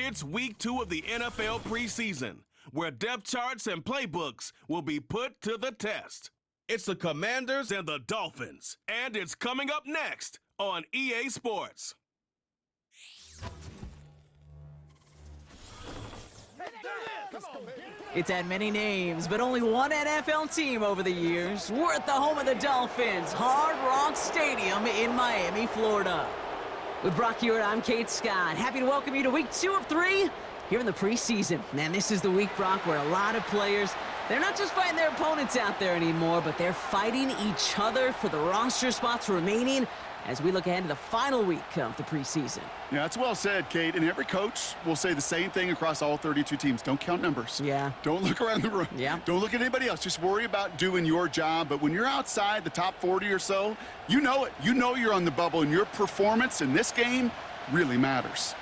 It's week 2 of the NFL preseason, where depth charts and playbooks will be put to the test. It's the Commanders and the Dolphins, and it's coming up next on EA Sports. It's had many names, but only one NFL team over the years. We're at the home of the Dolphins, Hard Rock Stadium in Miami, Florida. With Brock here, I'm Kate Scott. Happy to welcome you to week 2 of 3 here in the preseason. And this is the week, Brock, where a lot of players, they're not just fighting their opponents out there anymore, but they're fighting each other for the roster spots remaining as we look ahead to the final week of the preseason. Yeah, that's well said, Kate. And every coach will say the same thing across all 32 teams. Don't count numbers. Yeah. Don't look around the room. Yeah. Don't look at anybody else. Just worry about doing your job. But when you're outside the top 40 or so, you know it. You know you're on the bubble, and your performance in this game really matters.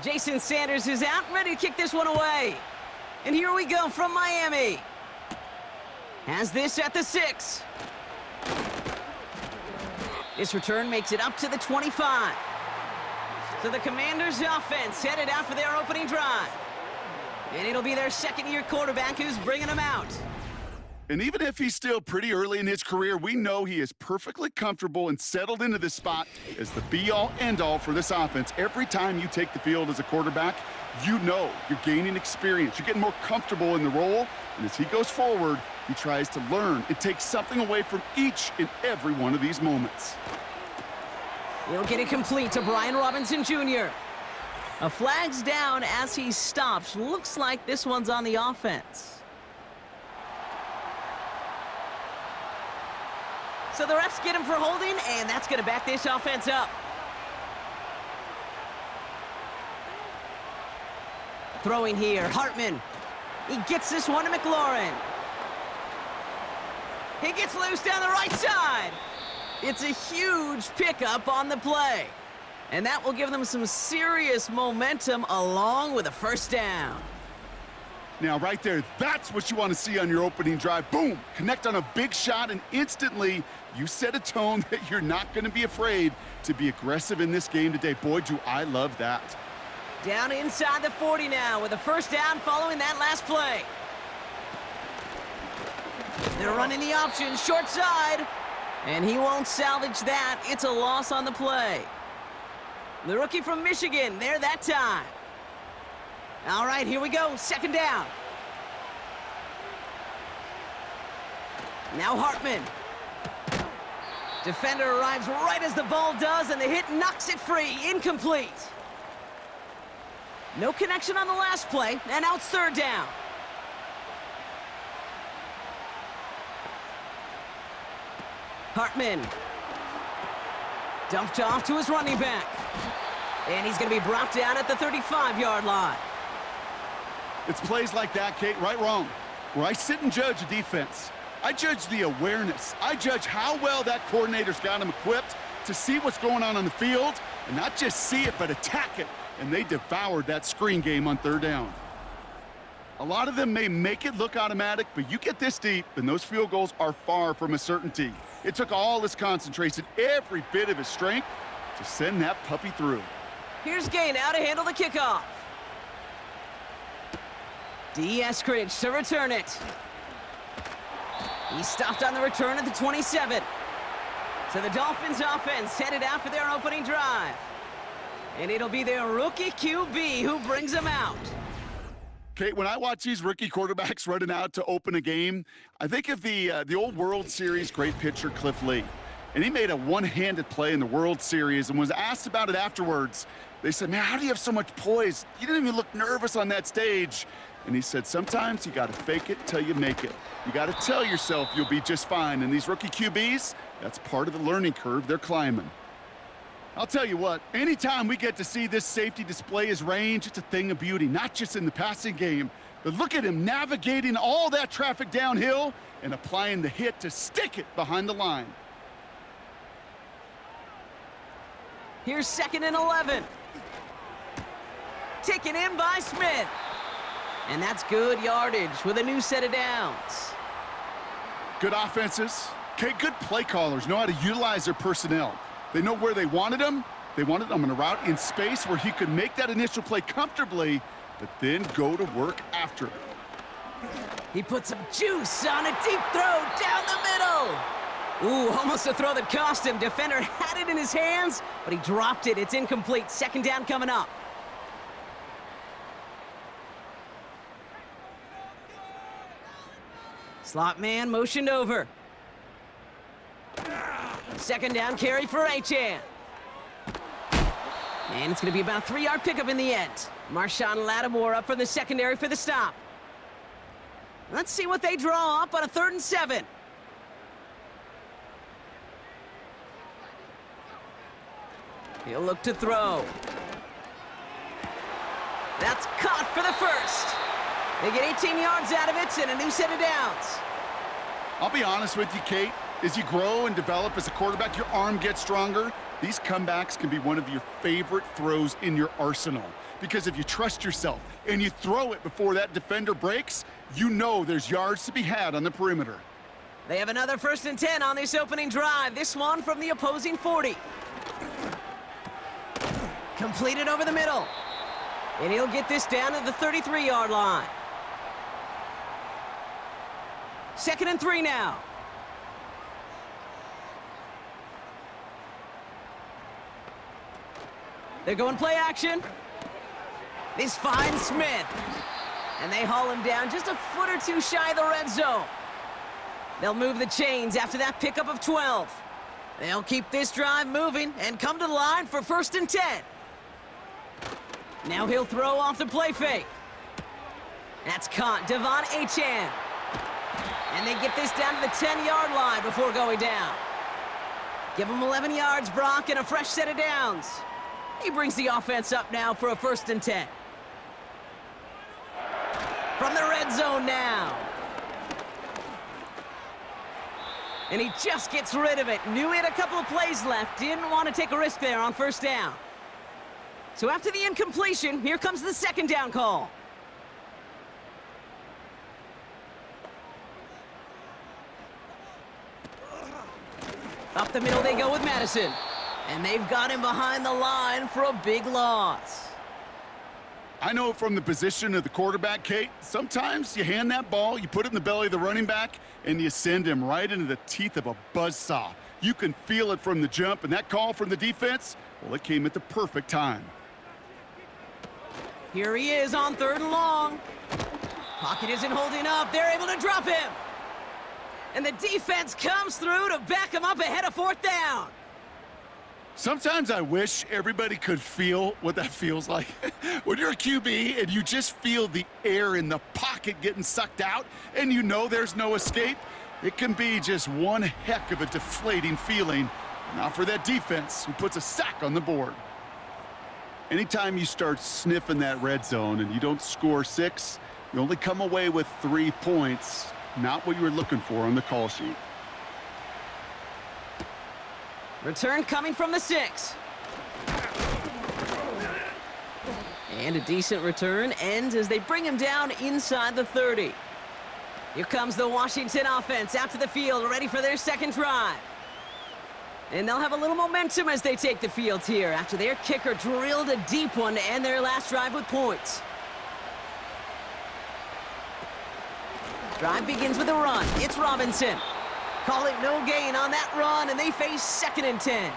Jason Sanders is out, ready to kick this one away. And here we go from Miami. Has this at the 6. This return makes it up to the 25. So the Commanders' offense headed out for their opening drive. And it'll be their second-year quarterback who's bringing them out. And even if he's still pretty early in his career, we know he is perfectly comfortable and settled into this spot as the be-all, end-all for this offense. Every time you take the field as a quarterback, you know you're gaining experience. You're getting more comfortable in the role. And as he goes forward, he tries to learn and take something away from each and every one of these moments. He'll get it complete to Brian Robinson Jr. A flag's down as he stops. Looks like this one's on the offense. So the refs get him for holding, and that's going to back this offense up. Throwing here, Hartman. He gets this one to McLaurin. He gets loose down the right side. It's a huge pickup on the play. And that will give them some serious momentum along with a first down. Now, right there, that's what you want to see on your opening drive. Boom! Connect on a big shot, and instantly you set a tone that you're not going to be afraid to be aggressive in this game today. Boy, do I love that. Down inside the 40 now with a first down following that last play. They're running the option, short side, and he won't salvage that. It's a loss on the play. The rookie from Michigan, there that time. All right, here we go, second down. Now Hartman. Defender arrives right as the ball does, and the hit knocks it free, incomplete. No connection on the last play, and now it's third down. Hartman. Dumped off to his running back. And he's going to be brought down at the 35-yard line. It's plays like that, Kate, right, wrong, where I sit and judge a defense. I judge the awareness. I judge how well that coordinator's got him equipped to see what's going on the field, and not just see it, but attack it. And they devoured that screen game on third down. A lot of them may make it look automatic, but you get this deep, and those field goals are far from a certainty. It took all his concentration, every bit of his strength, to send that puppy through. Here's Gay now to handle the kickoff. D. Eskridge to return it. He stopped on the return at the 27. So the Dolphins offense headed out for their opening drive. And it'll be their rookie QB who brings them out. Kate, when I watch these rookie quarterbacks running out to open a game, I think of the old World Series great pitcher Cliff Lee. And he made a one-handed play in the World Series and was asked about it afterwards. They said, man, how do you have so much poise? You didn't even look nervous on that stage. And he said, sometimes you got to fake it till you make it. You got to tell yourself you'll be just fine. And these rookie QBs, that's part of the learning curve they're climbing. I'll tell you what, anytime we get to see this safety display his range, it's a thing of beauty, not just in the passing game, but look at him navigating all that traffic downhill and applying the hit to stick it behind the line. Here's 2nd and 11. Taken in by Smith. And that's good yardage with a new set of downs. Good offenses. Okay, good play callers know how to utilize their personnel. They know where they wanted him. They wanted him on a route in space where he could make that initial play comfortably, but then go to work after it. He put some juice on a deep throw down the middle. Ooh, almost a throw that cost him. Defender had it in his hands, but he dropped it. It's incomplete. Second down coming up. Slot man motioned over. Second down carry for Achane. And it's going to be about a 3-yard pickup in the end. Marshawn Lattimore up from the secondary for the stop. Let's see what they draw up on a 3rd and 7. He'll look to throw. That's caught for the first. They get 18 yards out of it and a new set of downs. I'll be honest with you, Kate. As you grow and develop as a quarterback, your arm gets stronger. These comebacks can be one of your favorite throws in your arsenal. Because if you trust yourself and you throw it before that defender breaks, you know there's yards to be had on the perimeter. They have another 1st and 10 on this opening drive. This one from the opposing 40. Completed over the middle. And he'll get this down to the 33-yard line. 2nd and 3 now. They're going play action. This finds Smith. And they haul him down just a foot or two shy of the red zone. They'll move the chains after that pickup of 12. They'll keep this drive moving and come to the line for 1st and 10. Now he'll throw off the play fake. That's caught. Devon Achane. And they get this down to the 10-yard line before going down. Give him 11 yards, Brock, and a fresh set of downs. He brings the offense up now for a 1st and 10. From the red zone now. And he just gets rid of it. Knew he had a couple of plays left. Didn't want to take a risk there on 1st down. So after the incompletion, here comes the 2nd down call. Up the middle they go with Madison. And they've got him behind the line for a big loss. I know from the position of the quarterback, Kate, sometimes you hand that ball, you put it in the belly of the running back, and you send him right into the teeth of a buzzsaw. You can feel it from the jump, and that call from the defense, well, it came at the perfect time. Here he is on 3rd and long. Pocket isn't holding up. They're able to drop him. And the defense comes through to back him up ahead of 4th down. Sometimes I wish everybody could feel what that feels like. When you're a QB and you just feel the air in the pocket getting sucked out and you know there's no escape, it can be just one heck of a deflating feeling. Not for that defense who puts a sack on the board. Anytime you start sniffing that red zone and you don't score 6, you only come away with 3 points. Not what you were looking for on the call sheet. Return coming from the 6. And a decent return ends as they bring him down inside the 30. Here comes the Washington offense out to the field, ready for their 2nd drive. And they'll have a little momentum as they take the field here after their kicker drilled a deep one to end their last drive with points. Drive begins with a run. It's Robinson. Call it no gain on that run, and they face 2nd and 10.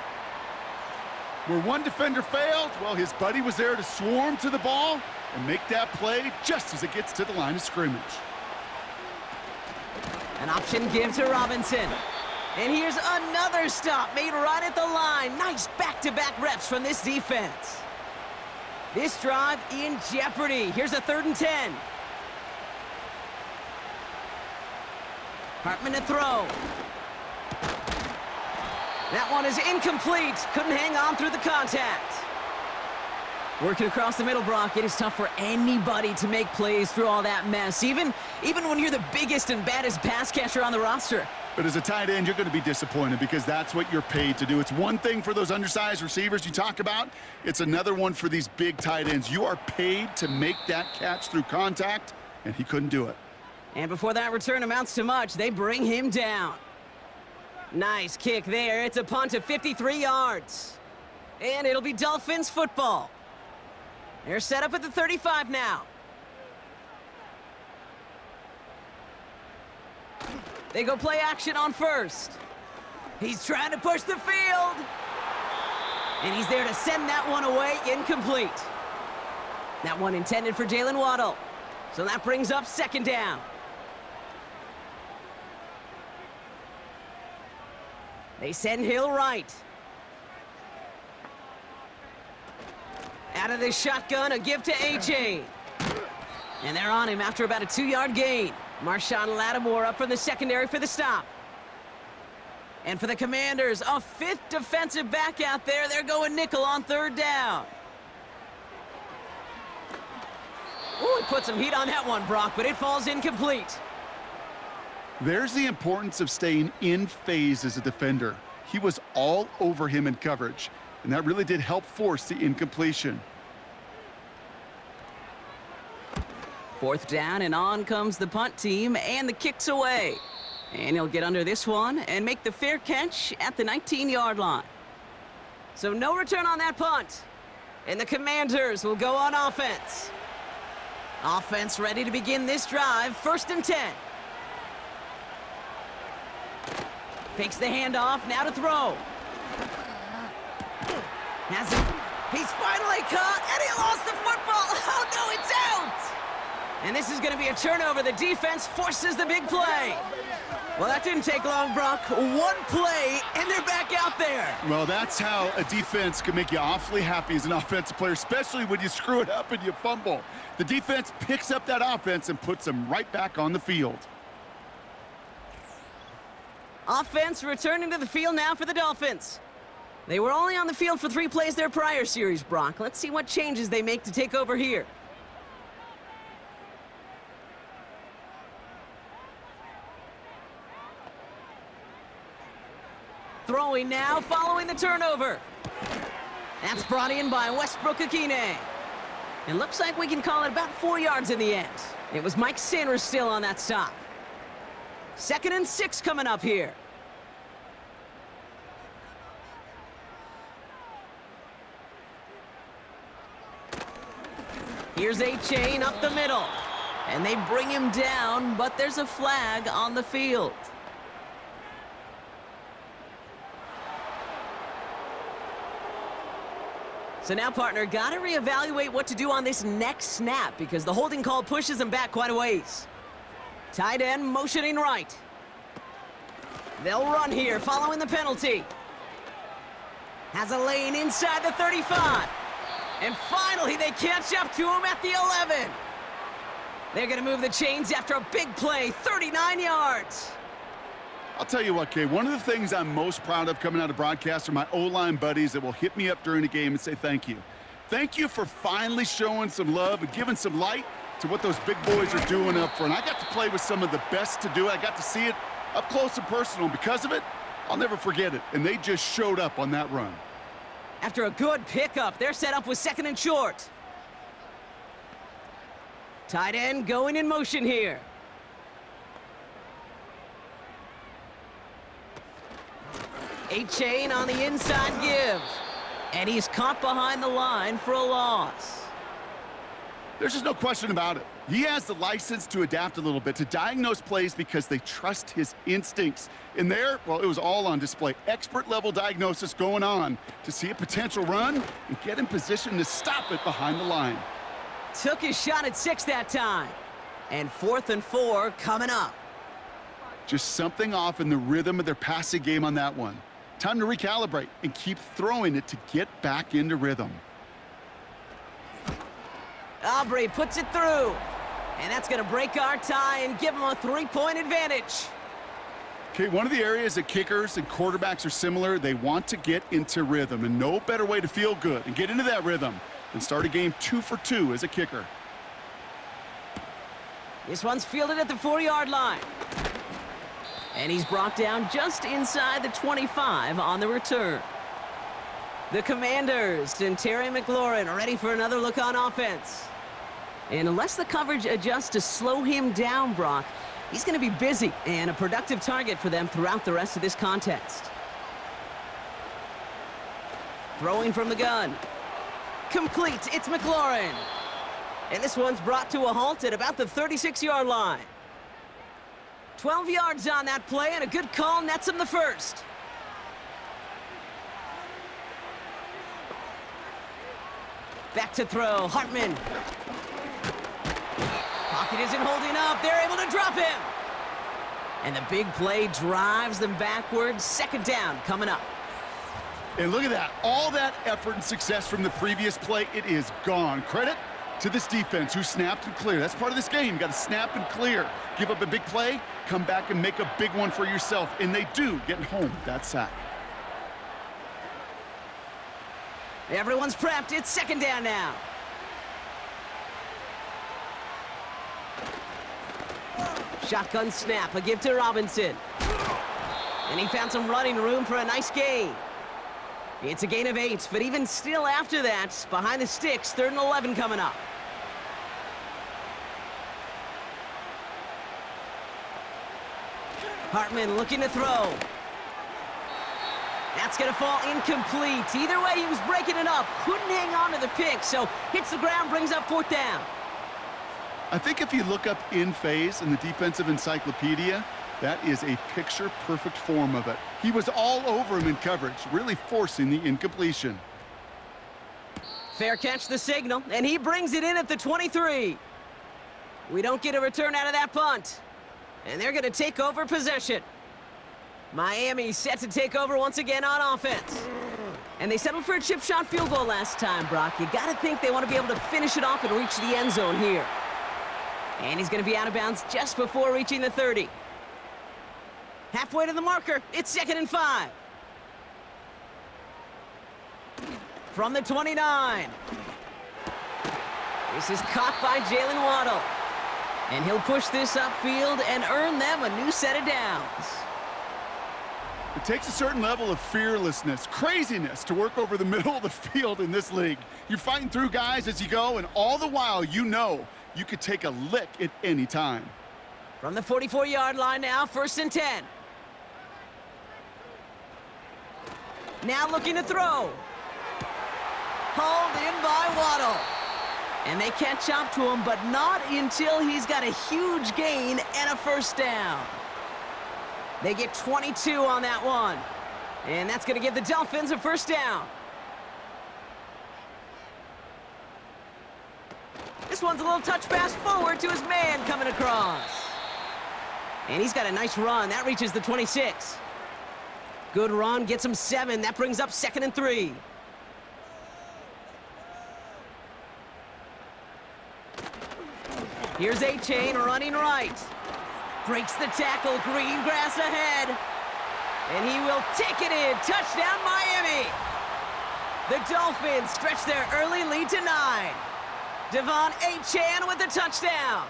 Where one defender failed, well, his buddy was there to swarm to the ball and make that play just as it gets to the line of scrimmage. An option give to Robinson. And here's another stop made right at the line. Nice back-to-back reps from this defense. This drive in jeopardy. Here's a 3rd and 10. Hartman to throw. That one is incomplete. Couldn't hang on through the contact. Working across the middle, Brock, it is tough for anybody to make plays through all that mess. Even when you're the biggest and baddest pass catcher on the roster, But as a tight end, you're going to be disappointed because that's what you're paid to do. It's one thing for those undersized receivers you talk about. It's another one for these big tight ends. You are paid to make that catch through contact, and he couldn't do it. And before that return amounts to much, they bring him down. Nice kick there. It's a punt of 53 yards. And it'll be Dolphins football. They're set up at the 35 now. They go play action on first. He's trying to push the field. And he's there to send that one away, incomplete. That one intended for Jalen Waddle. So that brings up second down. They send Hill right. Out of the shotgun, a give to A-Chain. And they're on him after about a 2-yard gain. Marshawn Lattimore up from the secondary for the stop. And for the Commanders, a 5th defensive back out there. They're going nickel on third down. Ooh, he put some heat on that one, Brock, but it falls incomplete. There's the importance of staying in phase as a defender. He was all over him in coverage, and that really did help force the incompletion. 4th down, and on comes the punt team, and the kick's away. And he'll get under this one and make the fair catch at the 19-yard line. So no return on that punt. And the Commanders will go on offense. Offense ready to begin this drive, 1st and 10. Fakes the handoff, now to throw. Has it. He's finally caught, and he lost the football. Oh, no, it's out! And this is going to be a turnover. The defense forces the big play. Well, that didn't take long, Brock. One play, and they're back out there. Well, that's how a defense can make you awfully happy as an offensive player, especially when you screw it up and you fumble. The defense picks up that offense and puts them right back on the field. Offense returning to the field now for the Dolphins. They were only on the field for 3 plays their prior series, Brock. Let's see what changes they make to take over here. Throwing now, following the turnover. That's brought in by Westbrook-Akine. It looks like we can call it about 4 yards in the end. It was Mike Sanders still on that stop. 2nd and 6 coming up here. Here's A-Chain up the middle. And they bring him down, but there's a flag on the field. So now, partner, got to reevaluate what to do on this next snap because the holding call pushes him back quite a ways. Tight end motioning right. They'll run here following the penalty. Has a lane inside the 35. And finally, they catch up to him at the 11. They're going to move the chains after a big play, 39 yards. I'll tell you what, Kay, one of the things I'm most proud of coming out of broadcast are my O-line buddies that will hit me up during the game and say thank you. Thank you for finally showing some love and giving some light to what those big boys are doing up front. I got to play with some of the best to do it. I got to see it up close and personal. Because of it, I'll never forget it. And they just showed up on that run. After a good pickup, they're set up with 2nd and short. Tight end going in motion here. A-Chain on the inside give. And he's caught behind the line for a loss. There's just no question about it. He has the license to adapt a little bit, to diagnose plays because they trust his instincts. And there, well, it was all on display. Expert-level diagnosis going on to see a potential run and get in position to stop it behind the line. Took his shot at 6 that time. And 4th and 4 coming up. Just something off in the rhythm of their passing game on that one. Time to recalibrate and keep throwing it to get back into rhythm. Aubrey puts it through. And that's going to break our tie and give them a 3-point advantage. Okay, one of the areas that kickers and quarterbacks are similar, they want to get into rhythm. And no better way to feel good and get into that rhythm than start a game 2 for 2 as a kicker. This one's fielded at the 4-yard line. And he's brought down just inside the 25 on the return. The Commanders and Terry McLaurin are ready for another look on offense. And unless the coverage adjusts to slow him down, Brock, he's going to be busy and a productive target for them throughout the rest of this contest. Throwing from the gun. Complete, it's McLaurin. And this one's brought to a halt at about the 36-yard line. 12 yards on that play, and a good call nets him the first. Back to throw, Hartman. Pocket isn't holding up, they're able to drop him. And the big play drives them backwards. Second down coming up. And look at that. All that effort and success from the previous play, it is gone. Credit to this defense who snapped and cleared. That's part of this game. You got to snap and clear. Give up a big play, come back and make a big one for yourself. And they do, getting home that sack. Everyone's prepped. It's second down now. Shotgun snap, a give to Robinson. And he found some running room for a nice gain. It's a gain of 8, but even still after that, behind the sticks, 3rd and 11 coming up. Hartman looking to throw. That's going to fall incomplete. Either way, he was breaking it up. Couldn't hang on to the pick, so hits the ground, brings up 4th down. I think if you look up in phase in the defensive encyclopedia, that is a picture-perfect form of it. He was all over him in coverage, really forcing the incompletion. Fair catch the signal, and he brings it in at the 23. We don't get a return out of that punt. And they're going to take over possession. Miami set to take over once again on offense. And they settled for a chip shot field goal last time, Brock. You got to think they want to be able to finish it off and reach the end zone here. And he's going to be out of bounds just before reaching the 30. Halfway to the marker, it's 2nd and 5. From the 29. This is caught by Jalen Waddle. And he'll push this upfield and earn them a new set of downs. It takes a certain level of fearlessness, craziness to work over the middle of the field in this league. You're fighting through guys as you go, and all the while you know you could take a lick at any time. From the 44-yard line now, 1st and 10. Now looking to throw. Hauled in by Waddle. And they catch up to him, but not until he's got a huge gain and a 1st down. They get 22 on that one. And that's going to give the Dolphins a 1st down. This one's a little touch pass forward to his man coming across. And he's got a nice run. That reaches the 26. Good run, gets him 7. That brings up 2nd and 3. Here's A-Chain running right. Breaks the tackle, green grass ahead. And he will take it in. Touchdown, Miami. The Dolphins stretch their early lead to 9. Devon A-Chan with the touchdown.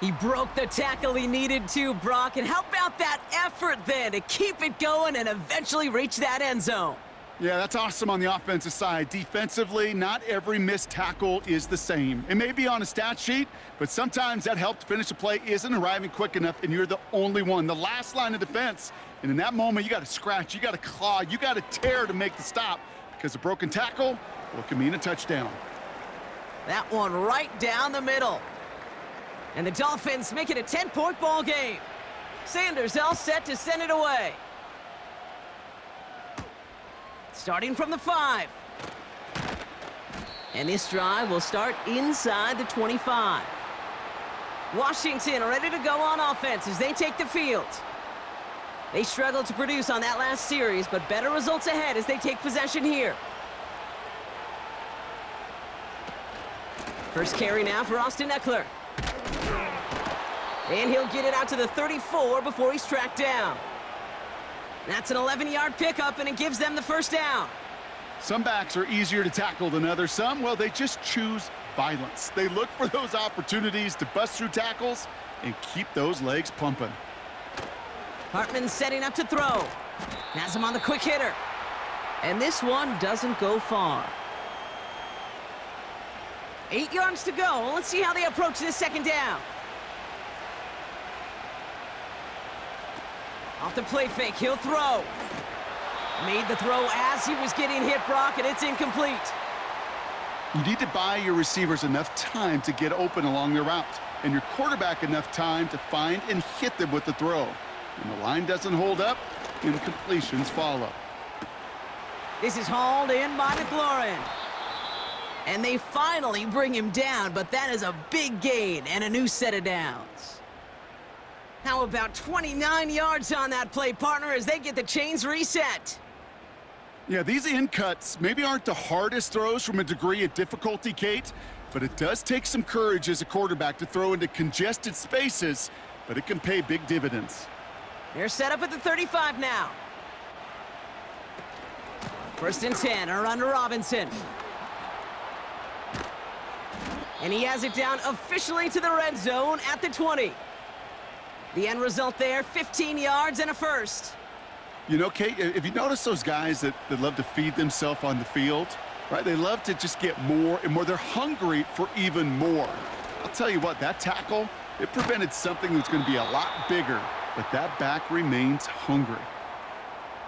He broke the tackle he needed to, Brock, and how about that effort then to keep it going and eventually reach that end zone? Yeah, that's awesome on the offensive side. Defensively, not every missed tackle is the same. It may be on a stat sheet, but sometimes that help to finish a play isn't arriving quick enough, and you're the only one, the last line of defense. And in that moment, you got to scratch, you got to claw, you got to tear to make the stop, because a broken tackle, well, it can mean a touchdown. That one right down the middle. And the Dolphins make it a 10-point ball game. Sanders all set to send it away. Starting from the 5. And this drive will start inside the 25. Washington ready to go on offense as they take the field. They struggled to produce on that last series, but better results ahead as they take possession here. First carry now for Austin Eckler. And he'll get it out to the 34 before he's tracked down. That's an 11-yard pickup, and it gives them the 1st down. Some backs are easier to tackle than others. Some, well, they just choose violence. They look for those opportunities to bust through tackles and keep those legs pumping. Hartman setting up to throw. Has him on the quick hitter. And this one doesn't go far. 8 yards to go. Let's see how they approach this second down. Off the play fake, he'll throw. Made the throw as he was getting hit, Brock, and it's incomplete. You need to buy your receivers enough time to get open along their route, and your quarterback enough time to find and hit them with the throw. When the line doesn't hold up, incompletions follow. This is hauled in by McLaurin. And they finally bring him down, but that is a big gain and a new set of downs. How about 29 yards on that play, partner, as they get the chains reset? Yeah, these in cuts maybe aren't the hardest throws from a degree of difficulty, Kate, but it does take some courage as a quarterback to throw into congested spaces, but it can pay big dividends. They're set up at the 35 now. 1st and 10, a run to Robinson. And he has it down officially to the red zone at the 20. The end result there, 15 yards and a first. You know, Kate, if you notice those guys that love to feed themselves on the field, right? They love to just get more and more. They're hungry for even more. I'll tell you what, that tackle, it prevented something that's going to be a lot bigger, but that back remains hungry.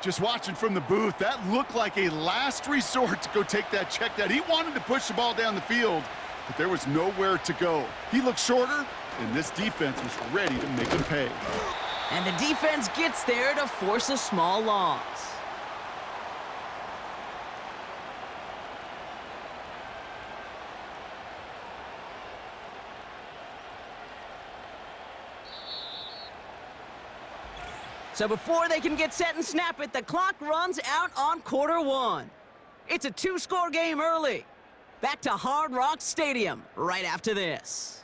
Just watching from the booth, that looked like a last resort to go take that check down. He wanted to push the ball down the field, but there was nowhere to go. He looked shorter, and this defense was ready to make him pay. And the defense gets there to force a small loss. So before they can get set and snap it, the clock runs out on quarter one. It's a 2-score game early. Back to Hard Rock Stadium right after this.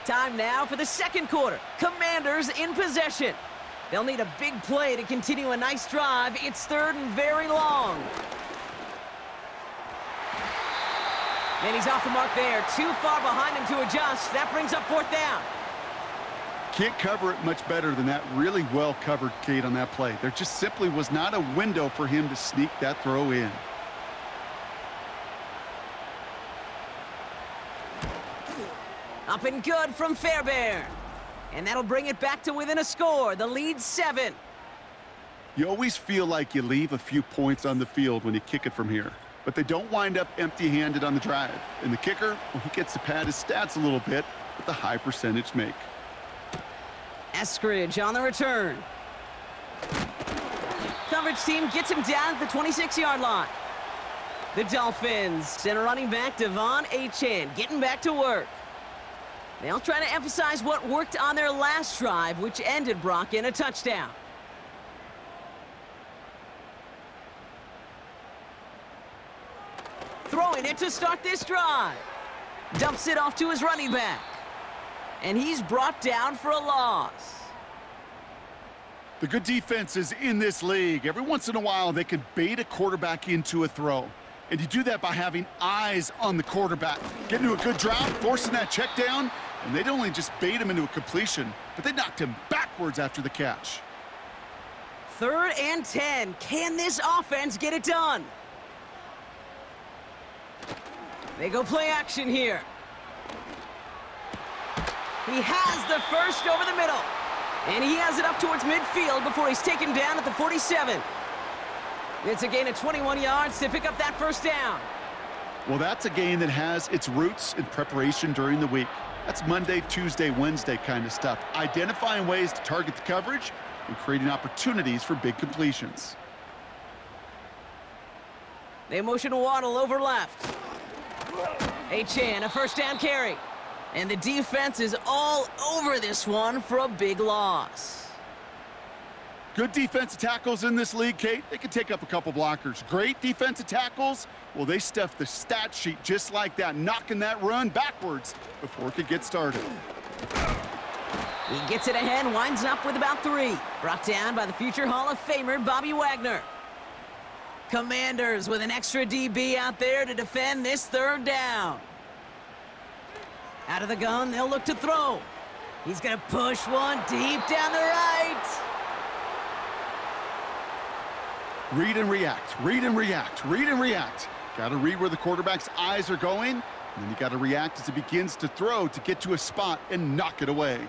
Time now for the second quarter. Commanders in possession. They'll need a big play to continue a nice drive. It's 3rd and very long. And he's off the mark there. Too far behind him to adjust. That brings up 4th down. Can't cover it much better than that. Really well covered, Kate, on that play. There just simply was not a window for him to sneak that throw in. Up and good from Fairbairn. And that'll bring it back to within a score. The lead's 7. You always feel like you leave a few points on the field when you kick it from here. But they don't wind up empty-handed on the drive. And the kicker, well, he gets to pad his stats a little bit with the high percentage make. Eskridge on the return. Coverage team gets him down at the 26-yard line. The Dolphins center running back Devon Achane getting back to work. They'll try to emphasize what worked on their last drive, which ended, Brock, in a touchdown. Throwing it to start this drive. Dumps it off to his running back. And he's brought down for a loss. The good defenses in this league, every once in a while, they can bait a quarterback into a throw. And you do that by having eyes on the quarterback. Getting to a good drop, forcing that check down, and they'd only just bait him into a completion, but they knocked him backwards after the catch. 3rd and 10. Can this offense get it done? They go play action here. He has the first over the middle. And he has it up towards midfield before he's taken down at the 47. It's a gain of 21 yards to pick up that first down. Well, that's a game that has its roots in preparation during the week. That's Monday, Tuesday, Wednesday kind of stuff. Identifying ways to target the coverage and creating opportunities for big completions. They motion Waddle over left. Achane, a first down carry. And the defense is all over this one for a big loss. Good defensive tackles in this league, Kate. They can take up a couple blockers. Great defensive tackles, well, they stuff the stat sheet just like that, knocking that run backwards before it could get started. He gets it ahead, winds up with about 3. Brought down by the future Hall of Famer, Bobby Wagner. Commanders with an extra DB out there to defend this third down. Out of the gun, they'll look to throw. He's going to push one deep down the right. Read and react, read and react, read and react. Got to read where the quarterback's eyes are going, and then you got to react as he begins to throw to get to a spot and knock it away.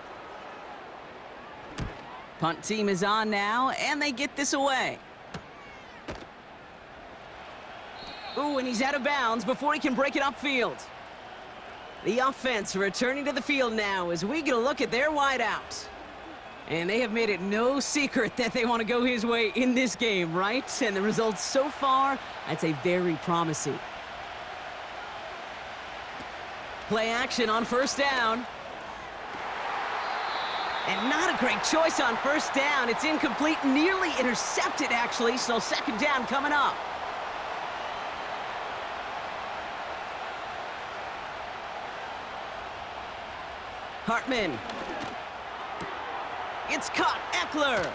Punt team is on now, and they get this away. Ooh, and he's out of bounds before he can break it upfield. The offense returning to the field now as we get a look at their wideout. And they have made it no secret that they want to go his way in this game, right? And the results so far, I'd say very promising. Play action on first down. And not a great choice on first down. It's incomplete, nearly intercepted actually, so second down coming up. Hartman. It's caught, Eckler.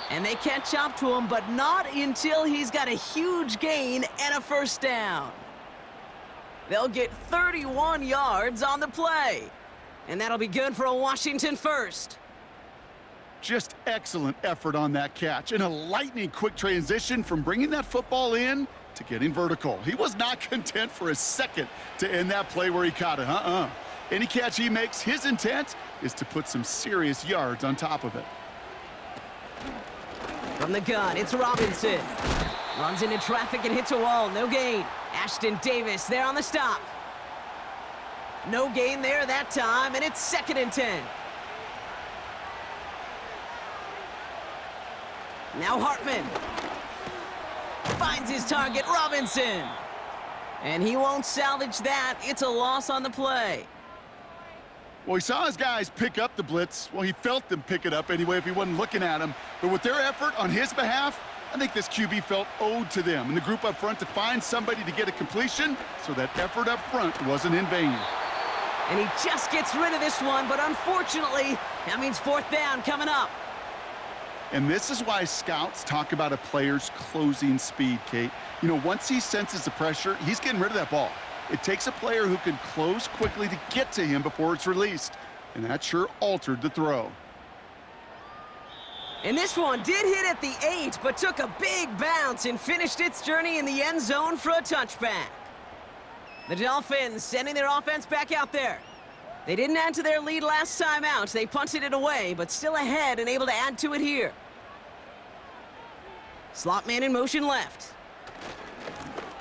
And they catch up to him, but not until he's got a huge gain and a first down. They'll get 31 yards on the play. And that'll be good for a Washington first. Just excellent effort on that catch, and a lightning quick transition from bringing that football in to getting vertical. He was not content for a second to end that play where he caught it. Any catch he makes, his intent is to put some serious yards on top of it. From the gun, it's Robinson. Runs into traffic and hits a wall, no gain. Ashton Davis there on the stop. No gain there that time, and it's 2nd and 10. Now Hartman. Finds his target, Robinson. And he won't salvage that. It's a loss on the play. Well, he saw his guys pick up the blitz. Well, he felt them pick it up anyway if he wasn't looking at him. But with their effort on his behalf, I think this QB felt owed to them and the group up front to find somebody to get a completion, so that effort up front wasn't in vain. And he just gets rid of this one, but unfortunately, that means 4th down coming up. And this is why scouts talk about a player's closing speed, Kate. You know, once he senses the pressure, he's getting rid of that ball. It takes a player who can close quickly to get to him before it's released. And that sure altered the throw. And this one did hit at the 8, but took a big bounce and finished its journey in the end zone for a touchback. The Dolphins sending their offense back out there. They didn't add to their lead last time out. They punted it away, but still ahead and able to add to it here. Slot man in motion left.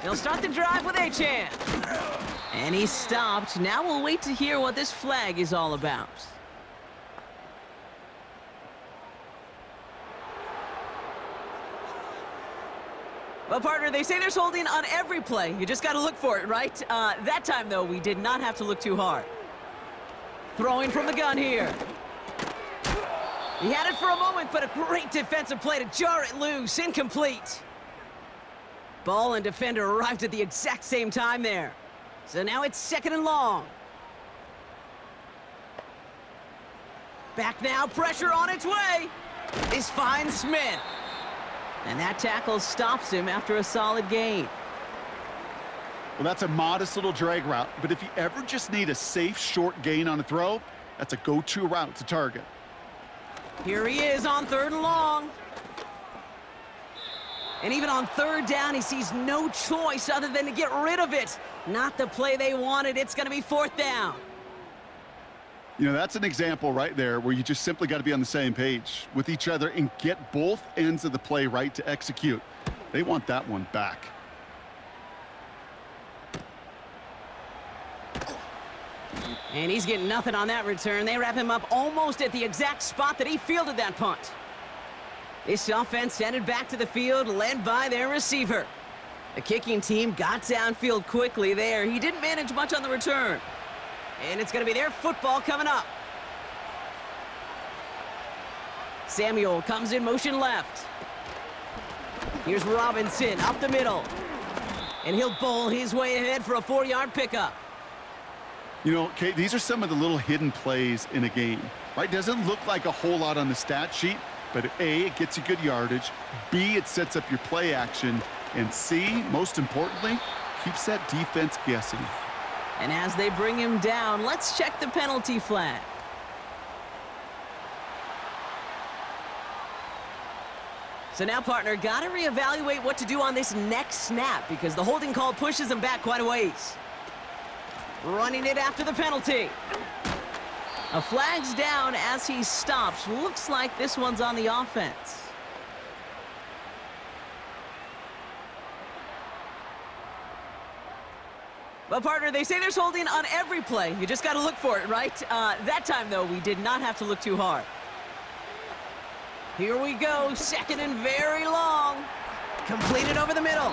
He'll start the drive with Achane. And he stopped. Now we'll wait to hear what this flag is all about. Well, partner, they say there's holding on every play. You just got to look for it, right? That time, though, we did not have to look too hard. Throwing from the gun here. He had it for a moment, but a great defensive play to jar it loose. Incomplete. Ball and defender arrived at the exact same time there. So now it's 2nd and long. Back now, pressure on its way. This finds Smith. And that tackle stops him after a solid gain. Well, that's a modest little drag route, but if you ever just need a safe, short gain on a throw, that's a go-to route to target. Here he is on 3rd and long. And even on 3rd down, he sees no choice other than to get rid of it. Not the play they wanted. It's going to be 4th down. You know, that's an example right there where you just simply got to be on the same page with each other and get both ends of the play right to execute. They want that one back. And he's getting nothing on that return. They wrap him up almost at the exact spot that he fielded that punt. This offense sent it back to the field, led by their receiver. The kicking team got downfield quickly there. He didn't manage much on the return. And it's going to be their football coming up. Samuel comes in motion left. Here's Robinson up the middle. And he'll bowl his way ahead for a 4-yard pickup. You know, Kate, these are some of the little hidden plays in a game, right? Doesn't look like a whole lot on the stat sheet, but A, it gets you good yardage. B, it sets up your play action. And C, most importantly, keeps that defense guessing. And as they bring him down, let's check the penalty flag. So now, partner, got to reevaluate what to do on this next snap because the holding call pushes him back quite a ways. Running it after the penalty. A flag's down as he stops. Looks like this one's on the offense. But, partner, they say there's holding on every play. You just got to look for it, right? That time, though, we did not have to look too hard. Here we go, second and very long. Completed over the middle.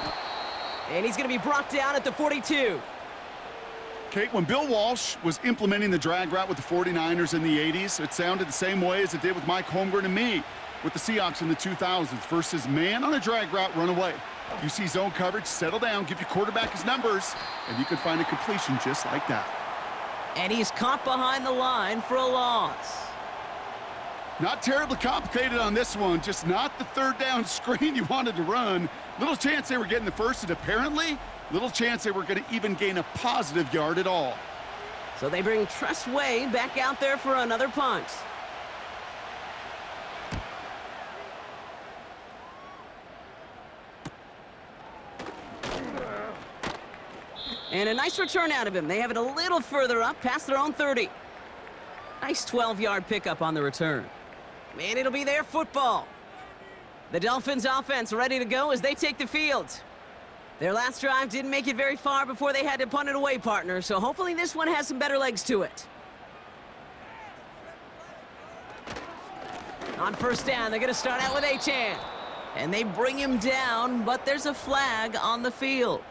And he's going to be brought down at the 42. Kate, when Bill Walsh was implementing the drag route with the 49ers in the 80s, it sounded the same way as it did with Mike Holmgren and me with the Seahawks in the 2000s versus man on a drag route, run away. You see zone coverage, settle down, give your quarterback his numbers, and you can find a completion just like that. And he's caught behind the line for a loss. Not terribly complicated on this one, just not the third down screen you wanted to run. Little chance they were getting the first, and apparently, little chance they were going to even gain a positive yard at all. So they bring Tress Way back out there for another punt. And a nice return out of him. They have it a little further up, past their own 30. Nice 12-yard pickup on the return. And it'll be their football. The Dolphins offense ready to go as they take the field. Their last drive didn't make it very far before they had to punt it away, partner, so hopefully this one has some better legs to it. On first down, they're going to start out with Achane. And they bring him down, but there's a flag on the field.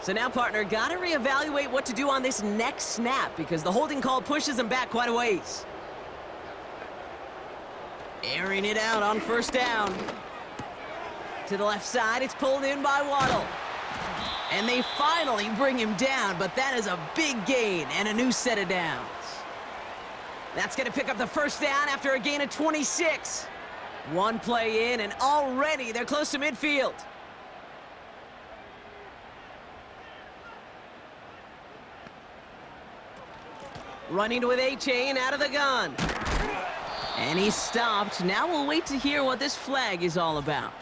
So now, partner, got to reevaluate what to do on this next snap because the holding call pushes him back quite a ways. Airing it out on first down. To the left side, it's pulled in by Waddle. And they finally bring him down, but that is a big gain and a new set of downs. That's going to pick up the first down after a gain of 26. One play in, and already they're close to midfield. Running with Achane out of the gun. And he's stopped. Now we'll wait to hear what this flag is all about.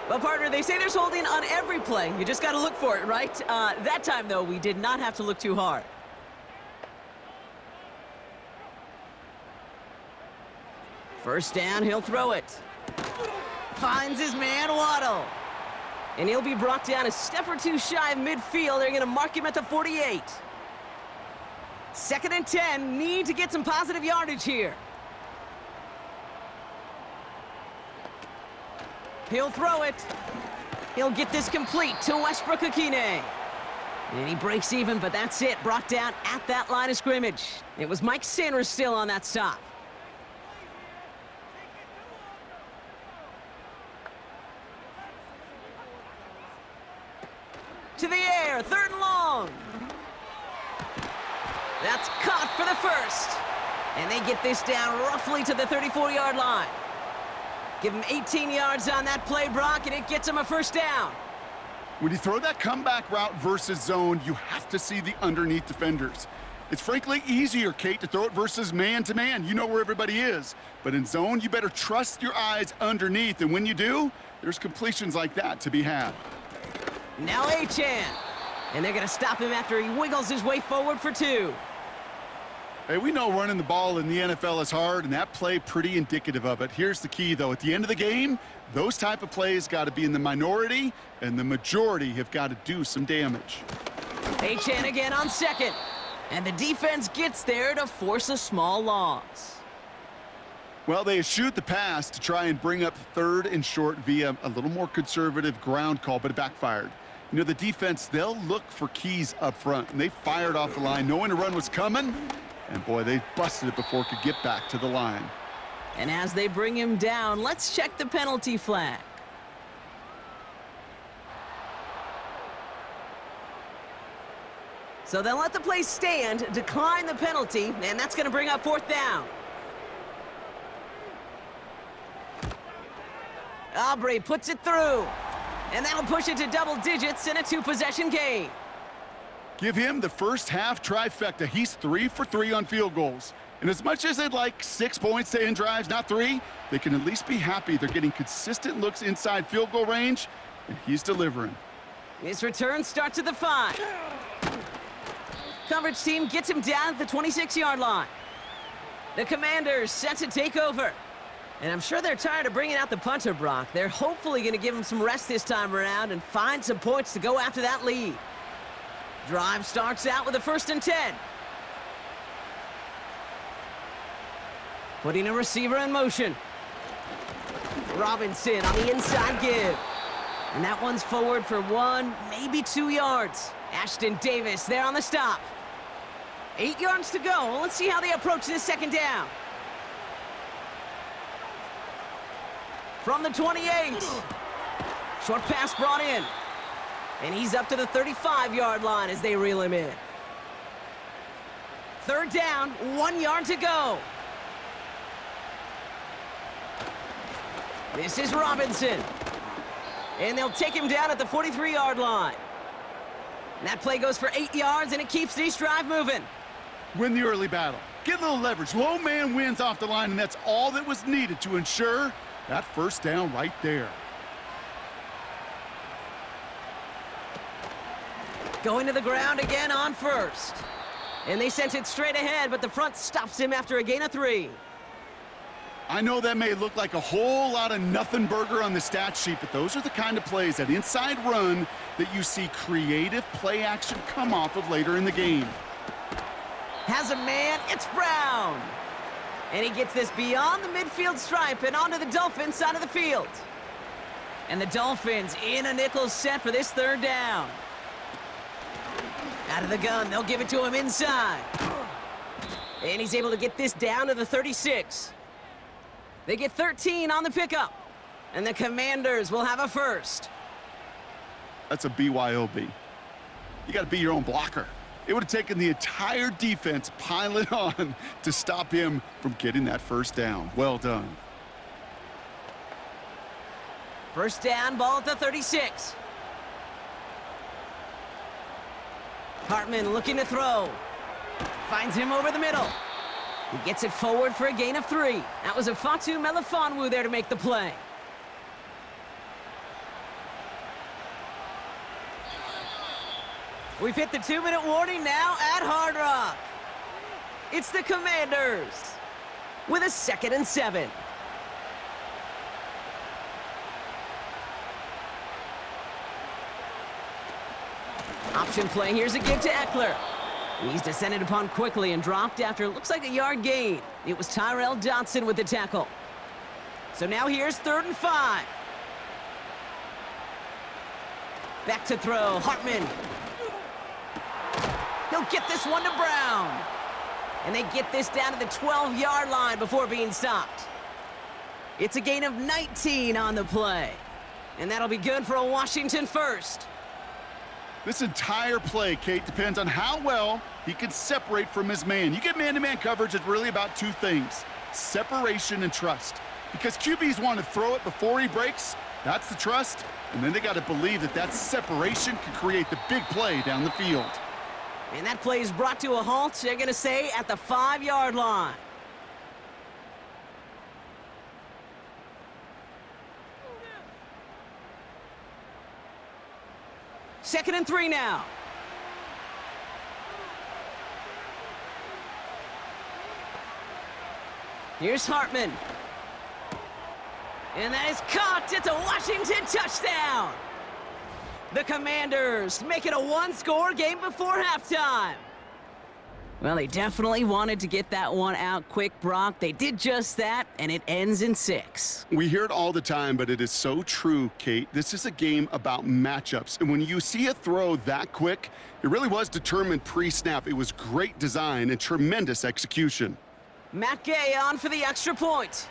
But, partner, they say there's holding on every play. You just got to look for it, right? That time, though, we did not have to look too hard. First down, he'll throw it. Finds his man, Waddle. And he'll be brought down a step or two shy of midfield. They're going to mark him at the 48. Second and 10. Need to get some positive yardage here. He'll throw it. He'll get this complete to Westbrook-Ikhine. And he breaks even, but that's it. Brought down at that line of scrimmage. It was Mike Sanders still on that stop. To the air, third and long. That's caught for the first. And they get this down roughly to the 34-yard line. Give him 18 yards on that play, Brock, and it gets him a first down. When you throw that comeback route versus zone, you have to see the underneath defenders. It's frankly easier, Kate, to throw it versus man-to-man. You know where everybody is. But in zone, you better trust your eyes underneath. And when you do, there's completions like that to be had. Now Achane. And they're going to stop him after he wiggles his way forward for 2. Hey, we know running the ball in the NFL is hard, and that play pretty indicative of it. Here's the key, though. At the end of the game, those type of plays got to be in the minority, and the majority have got to do some damage. Achane again on second. And the defense gets there to force a small loss. Well, they eschewed the pass to try and bring up third and short via a little more conservative ground call, but it backfired. You know, the defense, they'll look for keys up front, and they fired off the line knowing a run was coming. And, boy, they busted it before it could get back to the line. And as they bring him down, let's check the penalty flag. So they'll let the play stand, decline the penalty, and that's going to bring up 4th down. Aubrey puts it through, and that'll push it to double digits in a 2-possession game. Give him the first half trifecta. He's 3 for 3 on field goals. And as much as they'd like 6 points to end drives, not 3, they can at least be happy they're getting consistent looks inside field goal range, and he's delivering. His return starts at the 5. Coverage team gets him down at the 26-yard line. The Commanders set to take over. And I'm sure they're tired of bringing out the punter, Brock. They're hopefully going to give him some rest this time around and find some points to go after that lead. Drive starts out with a 1st and 10. Putting a receiver in motion. Robinson on the inside give. And that one's forward for 1, maybe 2 yards. Ashton Davis there on the stop. 8 yards to go. Let's see how they approach this 2nd down. From the 28. Short pass brought in. And he's up to the 35-yard line as they reel him in. 3rd down, 1 yard to go. This is Robinson. And they'll take him down at the 43-yard line. And that play goes for 8 yards, and it keeps this drive moving. Win the early battle. Get a little leverage. Low man wins off the line, and that's all that was needed to ensure that 1st down right there. Going to the ground again on 1st. And they sent it straight ahead, but the front stops him after a gain of 3. I know that may look like a whole lot of nothing burger on the stat sheet, but those are the kind of plays, that inside run, that you see creative play action come off of later in the game. Has a man, it's Brown. And he gets this beyond the midfield stripe and onto the Dolphins side of the field. And the Dolphins in a nickel set for this 3rd down. Out of the gun, they'll give it to him inside. And he's able to get this down to the 36. They get 13 on the pickup. And the Commanders will have a 1st. That's a BYOB. You got to be your own blocker. It would have taken the entire defense piling on to stop him from getting that 1st down. Well done. 1st down, ball at the 36. Hartman looking to throw. Finds him over the middle. He gets it forward for a gain of 3. That was a Fatu Melifonwu there to make the play. We've hit the 2-minute warning now at Hard Rock. It's the Commanders with a 2nd and 7. Option play, here's a give to Eckler. He's descended upon quickly and dropped after it looks like a yard gain. It was Tyrell Dodson with the tackle. So now here's 3rd and 5. Back to throw, Hartman. He'll get this one to Brown. And they get this down to the 12-yard line before being stopped. It's a gain of 19 on the play. And that'll be good for a Washington 1st. This entire play, Kate, depends on how well he can separate from his man. You get man-to-man coverage, it's really about 2 things: separation and trust. Because QBs want to throw it before he breaks, that's the trust, and then they got to believe that that separation can create the big play down the field. And that play is brought to a halt, they're going to say, at the 5-yard line. Second and 3 now. Here's Hartman. And that is caught. It's a Washington touchdown. The Commanders make it a 1-score game before halftime. Well, they definitely wanted to get that one out quick, Brock. They did just that, and it ends in 6. We hear it all the time, but it is so true, Kate. This is a game about matchups. And when you see a throw that quick, it really was determined pre-snap. It was great design and tremendous execution. Matt Gay on for the extra point.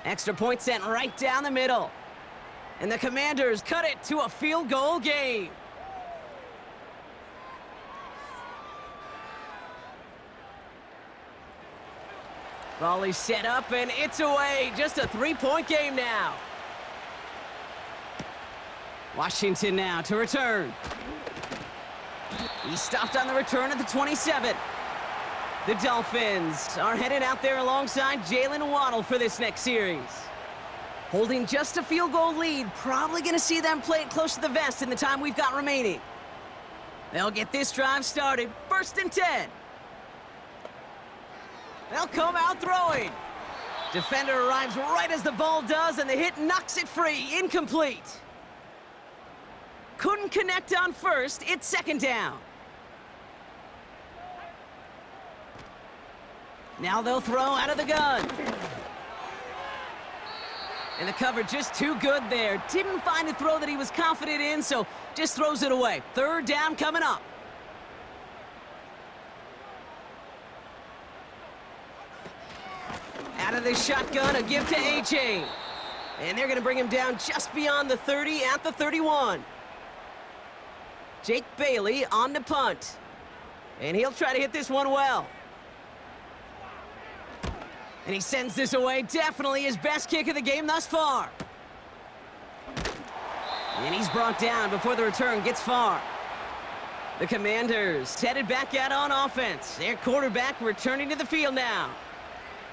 Extra point sent right down the middle. And the Commanders cut it to a field goal game. Volley set up, and it's away. Just a three-point game now. Washington now to return. He stopped on the return at the 27. The Dolphins are headed out there alongside Jalen Waddle for this next series. Holding just a field goal lead, probably going to see them play it close to the vest in the time we've got remaining. They'll get this drive started. 1st and 10. They'll come out throwing. Defender arrives right as the ball does, and the hit knocks it free. Incomplete. Couldn't connect on first. It's 2nd down. Now they'll throw out of the gun. And the cover just too good there. Didn't find a throw that he was confident in, so just throws it away. 3rd down coming up. Out of the shotgun, a give to A-Chain. And they're going to bring him down just beyond the 30 at the 31. Jake Bailey on the punt. And he'll try to hit this one well. And he sends this away. Definitely his best kick of the game thus far. And he's brought down before the return gets far. The Commanders headed back out on offense. Their quarterback returning to the field now.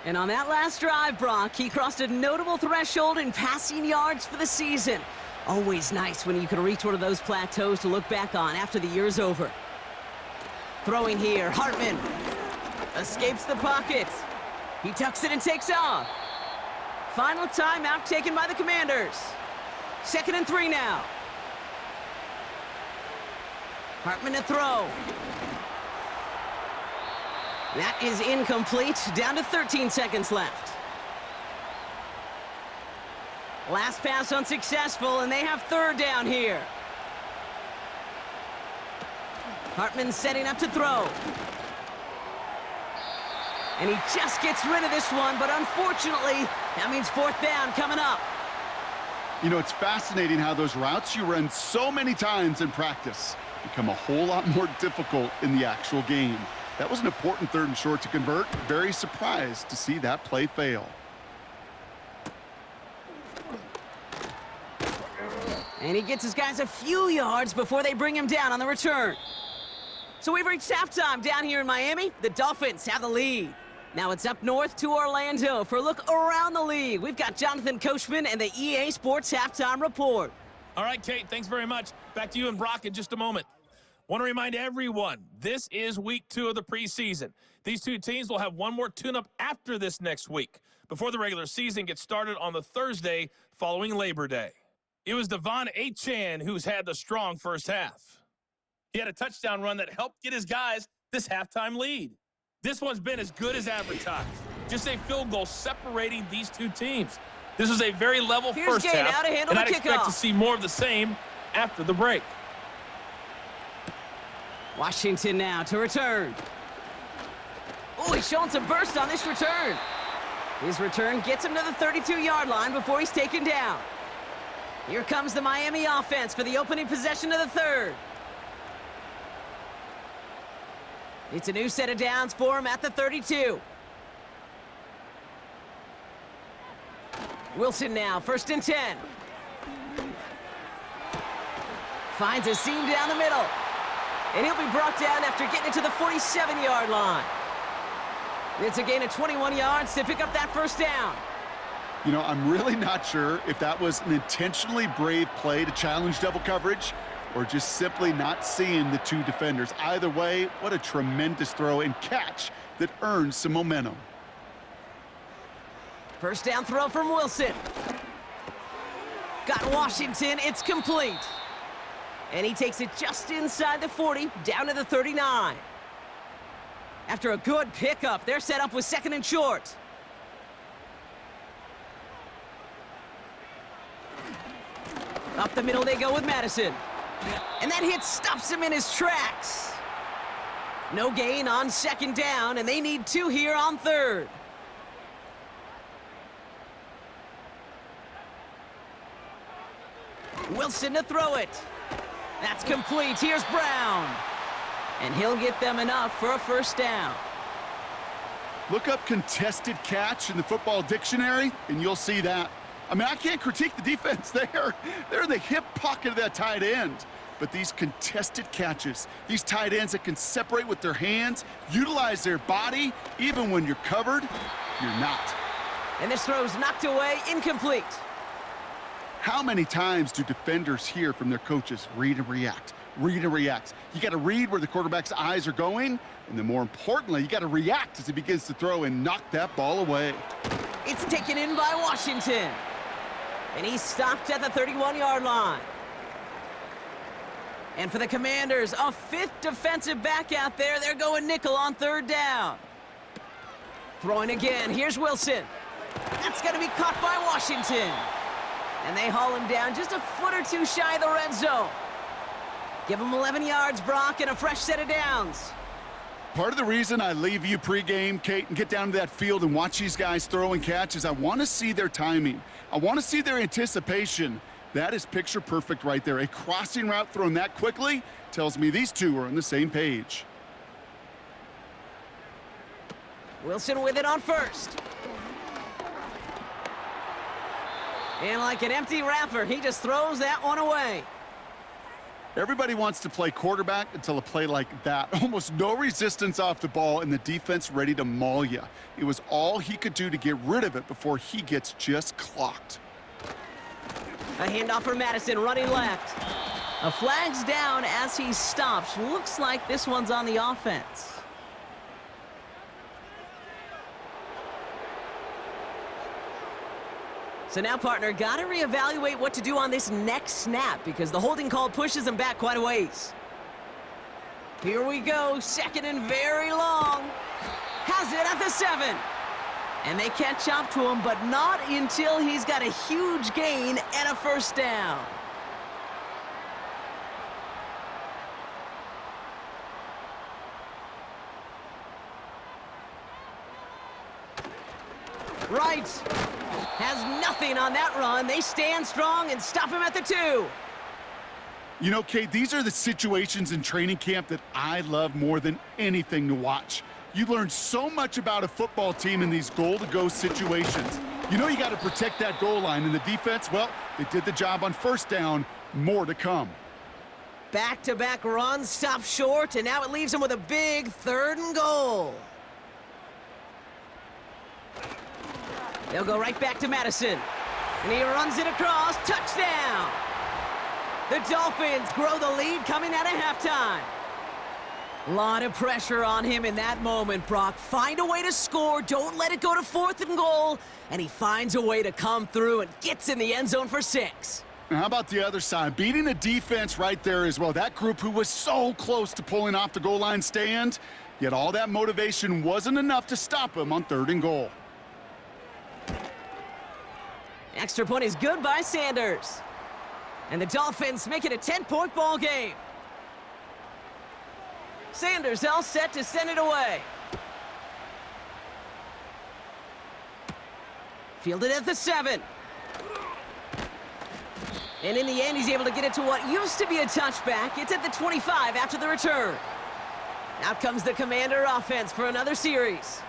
And on that last drive, Brock, he crossed a notable threshold in passing yards for the season. Always nice when you can reach one of those plateaus to look back on after the year's over. Throwing here, Hartman escapes the pocket. He tucks it and takes off. Final timeout taken by the Commanders. 2nd and 3 now. Hartman to throw. That is incomplete. Down to 13 seconds left. Last pass unsuccessful, and they have 3rd down here. Hartman setting up to throw. And he just gets rid of this one, but unfortunately, that means 4th down coming up. You know, it's fascinating how those routes you run so many times in practice become a whole lot more difficult in the actual game. That was an important 3rd and short to convert. Very surprised to see that play fail. And he gets his guys a few yards before they bring him down on the return. So we've reached halftime down here in Miami. The Dolphins have the lead. Now it's up north to Orlando for a look around the league. We've got Jonathan Coachman and the EA Sports Halftime Report. All right, Kate, thanks very much. Back to you and Brock in just a moment. Want to remind everyone, this is week 2 of the preseason. These two teams will have one more tune-up after this next week, before the regular season gets started on the Thursday following Labor Day. It was Devon Achane who's had the strong first half. He had a touchdown run that helped get his guys this halftime lead. This one's been as good as advertised. Just a field goal separating these two teams. This was a very level first half, and I'd expect to see more of the same after the break. Washington now to return. Oh, he's showing some burst on this return. His return gets him to the 32-yard line before he's taken down. Here comes the Miami offense for the opening possession of the 3rd. It's a new set of downs for him at the 32. Wilson now, 1st and 10. Finds a seam down the middle. And he'll be brought down after getting it to the 47-yard line. It's a gain of 21 yards to pick up that 1st down. You know, I'm really not sure if that was an intentionally brave play to challenge double coverage or just simply not seeing the two defenders. Either way, what a tremendous throw and catch that earns some momentum. 1st down throw from Wilson. Got Washington, it's complete. And he takes it just inside the 40, down to the 39. After a good pickup, they're set up with 2nd and short. Up the middle they go with Madison. And that hit stops him in his tracks. No gain on 2nd down, and they need 2 here on 3rd. Wilson to throw it. That's complete. Here's Brown. And he'll get them enough for a first down. Look up contested catch in the football dictionary, and you'll see that. I mean, I can't critique the defense there. They're in the hip pocket of that tight end. But these contested catches, these tight ends that can separate with their hands, utilize their body, even when you're covered, you're not. And this throw's knocked away, incomplete. How many times do defenders hear from their coaches, read and react, read and react? You got to read where the quarterback's eyes are going, and then more importantly, you got to react as he begins to throw and knock that ball away. It's taken in by Washington. And he's stopped at the 31-yard line. And for the Commanders, a fifth defensive back out there. They're going nickel on third down. Throwing again. Here's Wilson. That's going to be caught by Washington. And they haul him down just a foot or two shy of the red zone. Give him 11 yards, Brock, and a fresh set of downs. Part of the reason I leave you pregame, Kate, and get down to that field and watch these guys throw and catch is I want to see their timing. I want to see their anticipation. That is picture perfect right there. A crossing route thrown that quickly tells me these two are on the same page. Wilson with it on first. And like an empty wrapper, he just throws that one away. Everybody wants to play quarterback until a play like that. Almost no resistance off the ball and the defense ready to maul you. It was all he could do to get rid of it before he gets just clocked. A handoff for Madison, running left. A flag's down as he stops. Looks like this one's on the offense. So now, partner, got to reevaluate what to do on this next snap because the holding call pushes him back quite a ways. Here we go, second and very long. Has it at the 7. And they catch up to him, but not until he's got a huge gain and a first down. Right. Has nothing on that run. They stand strong and stop him at the 2. You know, Kate, these are the situations in training camp that I love more than anything to watch. You learn so much about a football team in these goal-to-go situations. You know you got to protect that goal line, and the defense, well, they did the job on first down. More to come. Back-to-back runs, stop short, and now it leaves him with a big 3rd and goal. They'll go right back to Madison. And he runs it across. Touchdown! The Dolphins grow the lead coming out of halftime. A lot of pressure on him in that moment, Brock. Find a way to score. Don't let it go to 4th and goal. And he finds a way to come through and gets in the end zone for 6. And how about the other side? Beating a defense right there as well. That group who was so close to pulling off the goal line stand, yet all that motivation wasn't enough to stop him on 3rd and goal. Extra point is good by Sanders. And the Dolphins make it a 10-point ball game. Sanders all set to send it away. Fielded at the 7. And in the end, he's able to get it to what used to be a touchback. It's at the 25 after the return. Out comes the Commander offense for another series.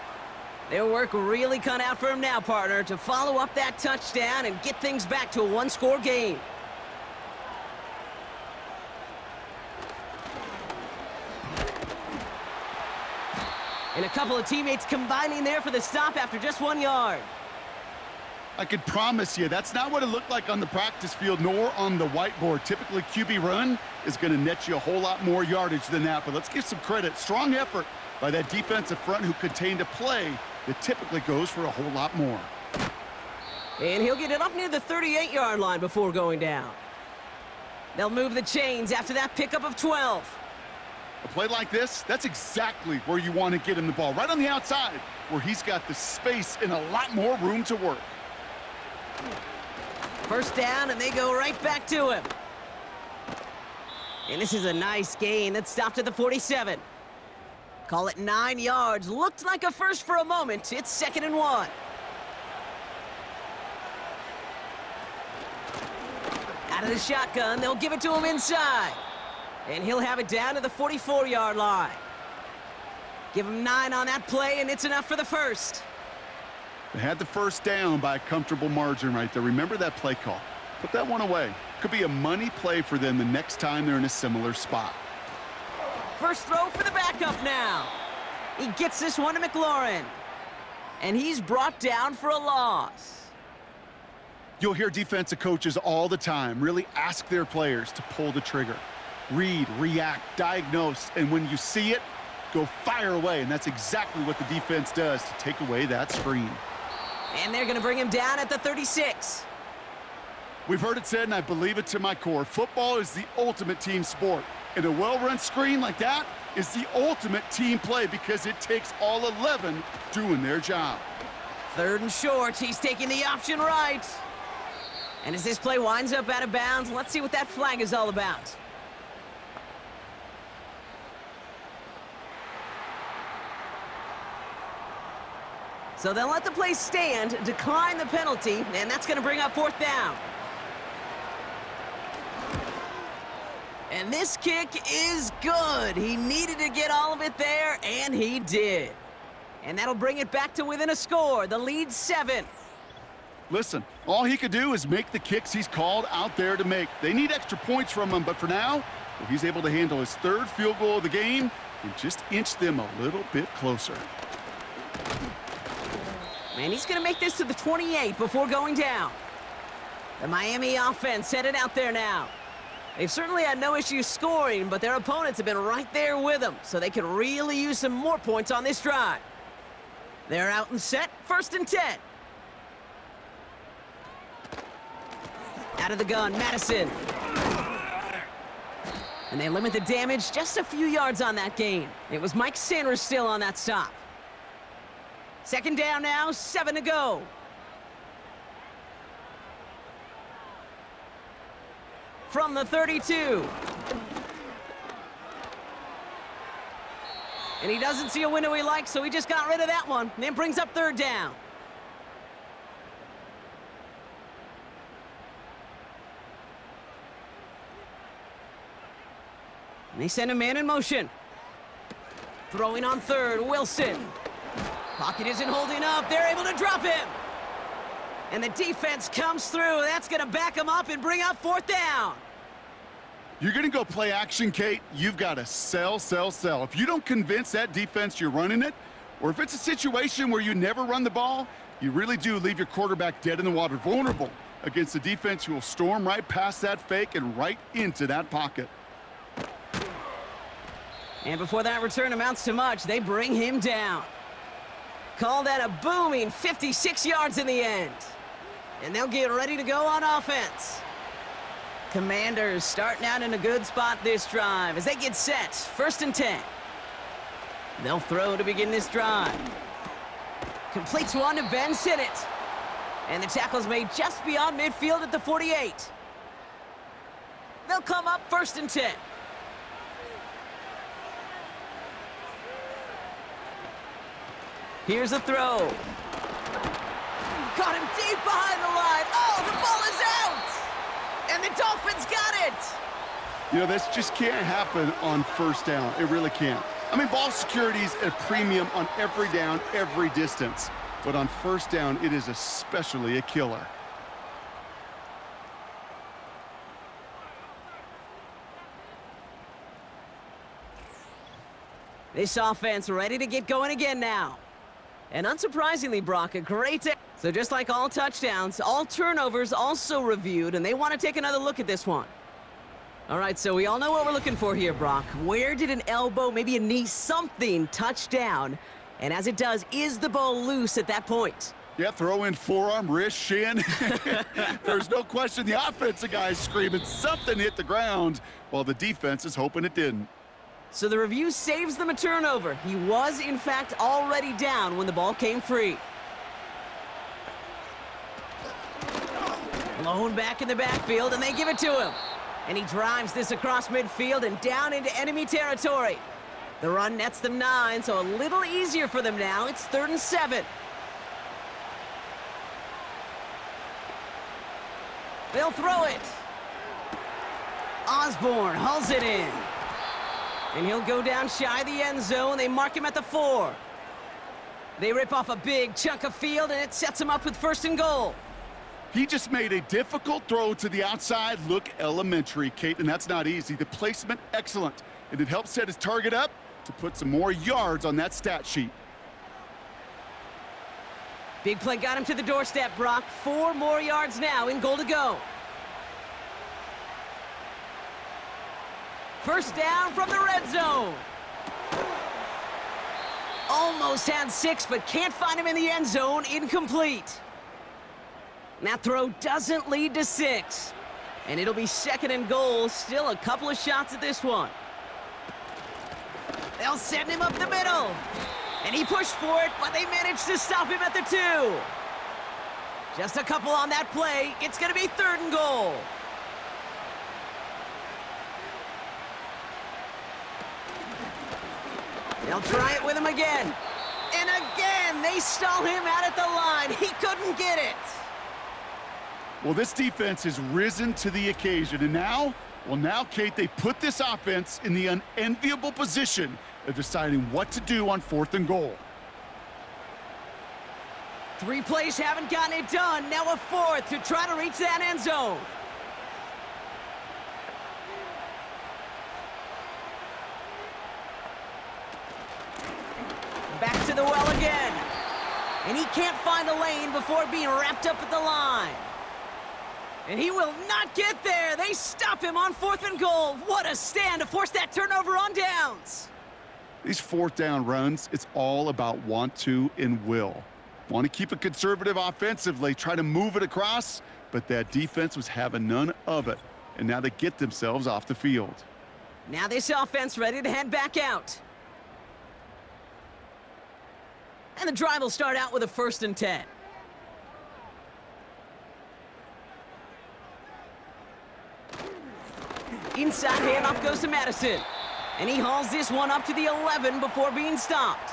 Their work really cut out for him now, partner, to follow up that touchdown and get things back to a 1-score game. And a couple of teammates combining there for the stop after just 1 yard. I could promise you that's not what it looked like on the practice field nor on the whiteboard. Typically, QB run is going to net you a whole lot more yardage than that. But let's give some credit. Strong effort by that defensive front who contained a play that typically goes for a whole lot more. And he'll get it up near the 38-yard line before going down. They'll move the chains after that pickup of 12. A play like this, that's exactly where you want to get him the ball. Right on the outside, where he's got the space and a lot more room to work. First down, and they go right back to him. And this is a nice gain. That stopped at the 47. Call it 9 yards. Looked like a first for a moment. It's 2nd and 1. Out of the shotgun, they'll give it to him inside. And he'll have it down to the 44-yard line. Give him 9 on that play, and it's enough for the first. They had the first down by a comfortable margin right there. Remember that play call. Put that one away. Could be a money play for them the next time they're in a similar spot. First throw for the backup now. He gets this one to McLaurin. And he's brought down for a loss. You'll hear defensive coaches all the time really ask their players to pull the trigger. Read, react, diagnose, and when you see it, go fire away. And that's exactly what the defense does to take away that screen. And they're going to bring him down at the 36. We've heard it said, and I believe it to my core, football is the ultimate team sport. And a well-run screen like that is the ultimate team play because it takes all 11 doing their job. 3rd and short, he's taking the option right. And as this play winds up out of bounds, let's see what that flag is all about. So they'll let the play stand, decline the penalty, and that's going to bring up 4th down. And this kick is good. He needed to get all of it there, and he did. And that'll bring it back to within a score. The lead's 7. Listen, all he could do is make the kicks he's called out there to make. They need extra points from him, but for now, if he's able to handle his 3rd field goal of the game and just inch them a little bit closer. And he's going to make this to the 28 before going down. The Miami offense headed out there now. They've certainly had no issues scoring, but their opponents have been right there with them, so they could really use some more points on this drive. They're out and set, 1st and 10. Out of the gun, Madison. And they limit the damage just a few yards on that gain. It was Mike Sanders still on that stop. 2nd down now, 7 to go. From the 32. And he doesn't see a window he likes, so he just got rid of that one. And then brings up 3rd down. And they send a man in motion. Throwing on 3rd, Wilson. Pocket isn't holding up. They're able to drop him. And the defense comes through. That's going to back him up and bring up 4th down. You're going to go play action, Kate. You've got to sell, sell, sell. If you don't convince that defense you're running it, or if it's a situation where you never run the ball, you really do leave your quarterback dead in the water, vulnerable against a defense who will storm right past that fake and right into that pocket. And before that return amounts to much, they bring him down. Call that a booming 56 yards in the end. And they'll get ready to go on offense. Commanders starting out in a good spot this drive as they get set. 1st and 10. They'll throw to begin this drive. Completes one to Ben Sinnott. And the tackle's made just beyond midfield at the 48. They'll come up 1st and 10. Here's a throw. Got him deep behind the line. Oh, the ball is out! And the Dolphins got it! You know, this just can't happen on 1st down. It really can't. I mean, ball security is a premium on every down, every distance. But on 1st down, it is especially a killer. This offense ready to get going again now. And unsurprisingly, Brock, a great day. So just like all touchdowns, all turnovers also reviewed, and they want to take another look at this one. All right, so we all know what we're looking for here, Brock. Where did an elbow, maybe a knee, something touch down? And as it does, is the ball loose at that point? Yeah, throw in forearm, wrist, shin. There's no question the offensive guy is screaming something hit the ground while the defense is hoping it didn't. So the review saves them a turnover. He was, in fact, already down when the ball came free. Blown back in the backfield, and they give it to him. And he drives this across midfield and down into enemy territory. The run nets them 9, so a little easier for them now. It's 3rd and 7. They'll throw it. Osborne hauls it in. And he'll go down shy of the end zone. They mark him at the 4. They rip off a big chunk of field, and it sets him up with 1st and goal. He just made a difficult throw to the outside look elementary, Kate, and that's not easy. The placement, excellent. And it helps set his target up to put some more yards on that stat sheet. Big play got him to the doorstep, Brock. 4 more yards now in goal to go. 1st down from the red zone. Almost had 6, but can't find him in the end zone. Incomplete. That throw doesn't lead to 6. And it'll be 2nd and goal. Still a couple of shots at this one. They'll send him up the middle. And he pushed for it, but they managed to stop him at the 2. Just a couple on that play. It's going to be 3rd and goal. They'll try it with him again. And again, they stall him out at the line. He couldn't get it. Well, this defense has risen to the occasion, and now, Kate, they put this offense in the unenviable position of deciding what to do on 4th and goal. 3 plays haven't gotten it done. Now a 4th to try to reach that end zone. Back to the well again. And he can't find the lane before being wrapped up at the line. And he will not get there. They stop him on 4th and goal. What a stand to force that turnover on downs. These 4th down runs, it's all about want to and will. Want to keep it conservative offensively, try to move it across, but that defense was having none of it. And now they get themselves off the field. Now this offense ready to head back out. And the drive will start out with a 1st and 10. Inside handoff goes to Madison. And he hauls this one up to the 11 before being stopped.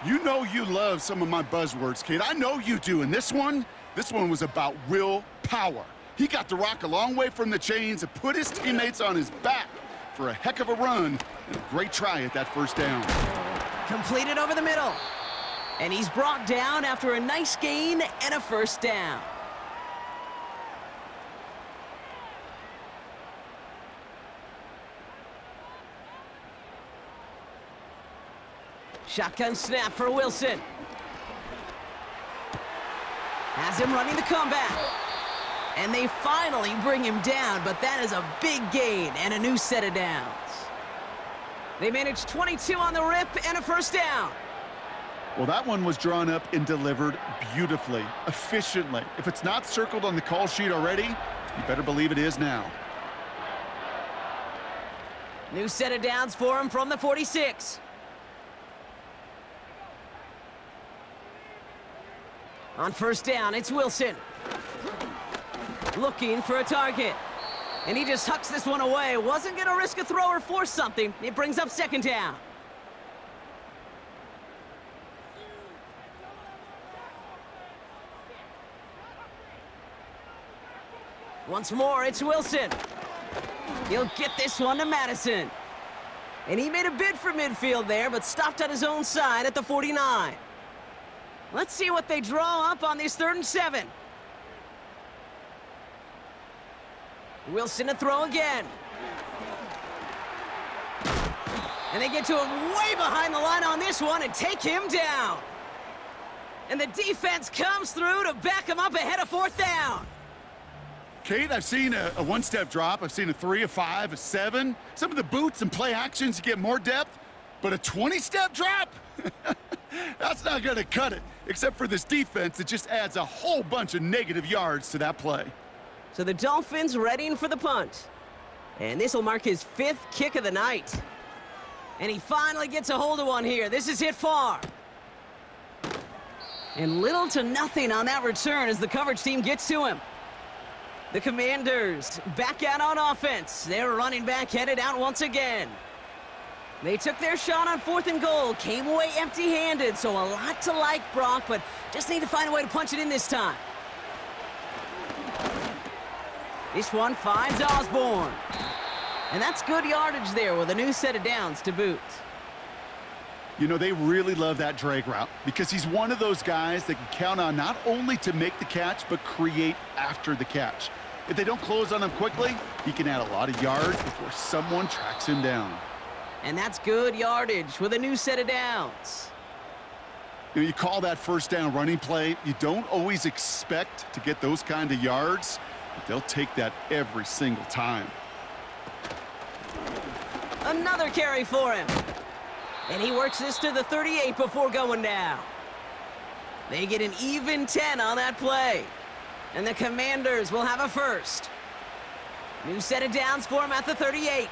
You know you love some of my buzzwords, Kate. I know you do. And this one was about willpower. He got the rock a long way from the chains and put his teammates on his back for a heck of a run and a great try at that 1st down. Completed over the middle. And he's brought down after a nice gain and a 1st down. Shotgun snap for Wilson. Has him running the comeback. And they finally bring him down, but that is a big gain and a new set of downs. They managed 22 on the rip and a 1st down. Well, that one was drawn up and delivered beautifully, efficiently. If it's not circled on the call sheet already, you better believe it is now. New set of downs for him from the 46. On 1st down, it's Wilson. Looking for a target. And he just hucks this one away. Wasn't going to risk a throw or force something. It brings up 2nd down. Once more, it's Wilson. He'll get this one to Madison. And he made a bid for midfield there, but stopped on his own side at the 49. Let's see what they draw up on this 3rd and 7. Wilson to throw again. And they get to him way behind the line on this one and take him down. And the defense comes through to back him up ahead of 4th down. Kate, I've seen a 1-step drop. I've seen a 3, a 5, a 7. Some of the boots and play actions get more depth, but a 20-step drop? That's not going to cut it. Except for this defense, it just adds a whole bunch of negative yards to that play. So the Dolphins readying for the punt. And this will mark his 5th kick of the night. And he finally gets a hold of one here. This is hit far. And little to nothing on that return as the coverage team gets to him. The Commanders back out on offense. Their running back headed out once again. They took their shot on 4th and goal, came away empty-handed, so a lot to like, Brock, but just need to find a way to punch it in this time. This one finds Osborne. And that's good yardage there with a new set of downs to boot. You know, they really love that drag route because he's one of those guys that can count on not only to make the catch, but create after the catch. If they don't close on him quickly, he can add a lot of yards before someone tracks him down. And that's good yardage with a new set of downs. You know, you call that first down running play. You don't always expect to get those kind of yards, but they'll take that every single time. Another carry for him. And he works this to the 38 before going down. They get an even 10 on that play. And the Commanders will have a first. New set of downs for him at the 38.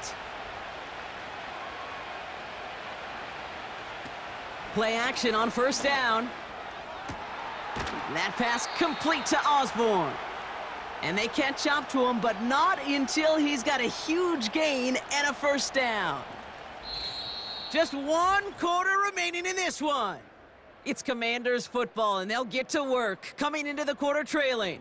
Play action on first down. That pass complete to Osborne. And they catch up to him, but not until he's got a huge gain and a first down. Just 1 quarter remaining in this one. It's Commanders football, and they'll get to work, coming into the quarter trailing.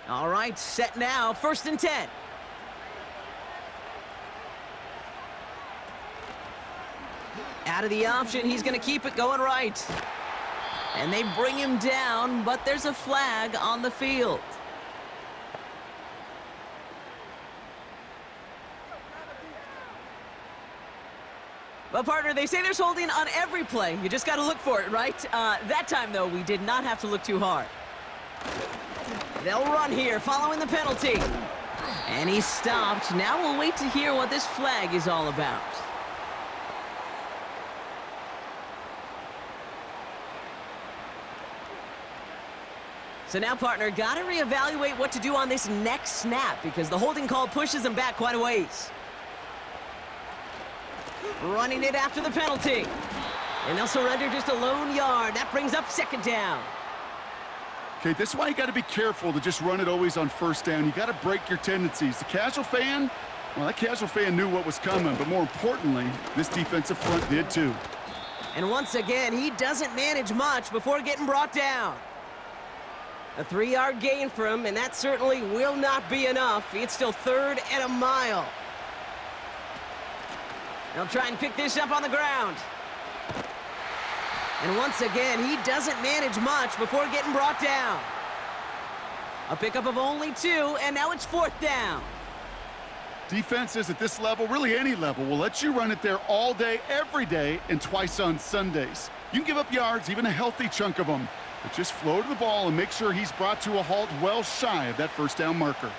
All right, set now, 1st and 10. Out of the option, he's going to keep it going right. And they bring him down, but there's a flag on the field. Well, partner, they say there's holding on every play. You just got to look for it, right? That time, though, we did not have to look too hard. They'll run here, following the penalty. And he's stopped. Now we'll wait to hear what this flag is all about. So now, partner, got to reevaluate what to do on this next snap because the holding call pushes him back quite a ways. Running it after the penalty. And they'll surrender just a lone yard. That brings up 2nd down. Okay, this is why you got to be careful to just run it always on first down. You got to break your tendencies. The casual fan, well, that casual fan knew what was coming, but more importantly, this defensive front did too. And once again, he doesn't manage much before getting brought down. A 3-yard gain for him, and that certainly will not be enough. It's still 3rd and a mile. They'll try and pick this up on the ground. And once again, he doesn't manage much before getting brought down. A pickup of only 2, and now it's 4th down. Defenses at this level, really any level, will let you run it there all day, every day, and twice on Sundays. You can give up yards, even a healthy chunk of them, but just flow to the ball and make sure he's brought to a halt well shy of that first down marker.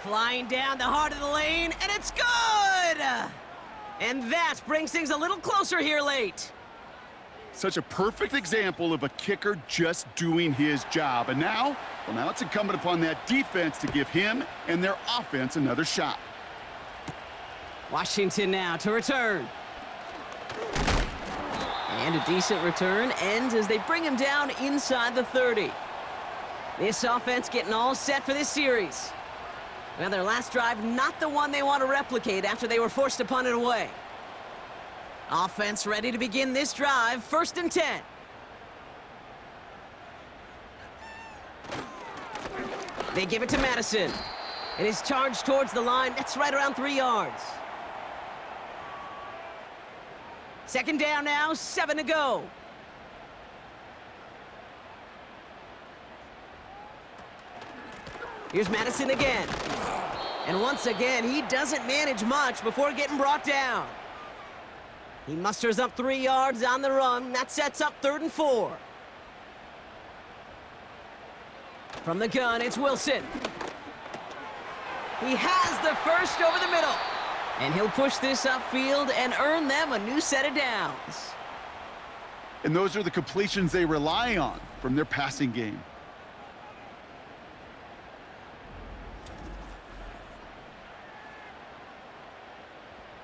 Flying down the heart of the lane, and it's good! And that brings things a little closer here late. Such a perfect example of a kicker just doing his job. And now, well, now it's incumbent upon that defense to give him and their offense another shot. Washington now to return. And a decent return ends as they bring him down inside the 30. This offense getting all set for this series. Well, their last drive, not the one they want to replicate after they were forced to punt it away. Offense ready to begin this drive, 1st and 10. They give it to Madison. And his charge towards the line, that's right around 3 yards. 2nd down now, 7 to go. Here's Madison again. And once again, he doesn't manage much before getting brought down. He musters up 3 yards on the run. That sets up 3rd and 4. From the gun, it's Wilson. He has the first over the middle. And he'll push this upfield and earn them a new set of downs. And those are the completions they rely on from their passing game.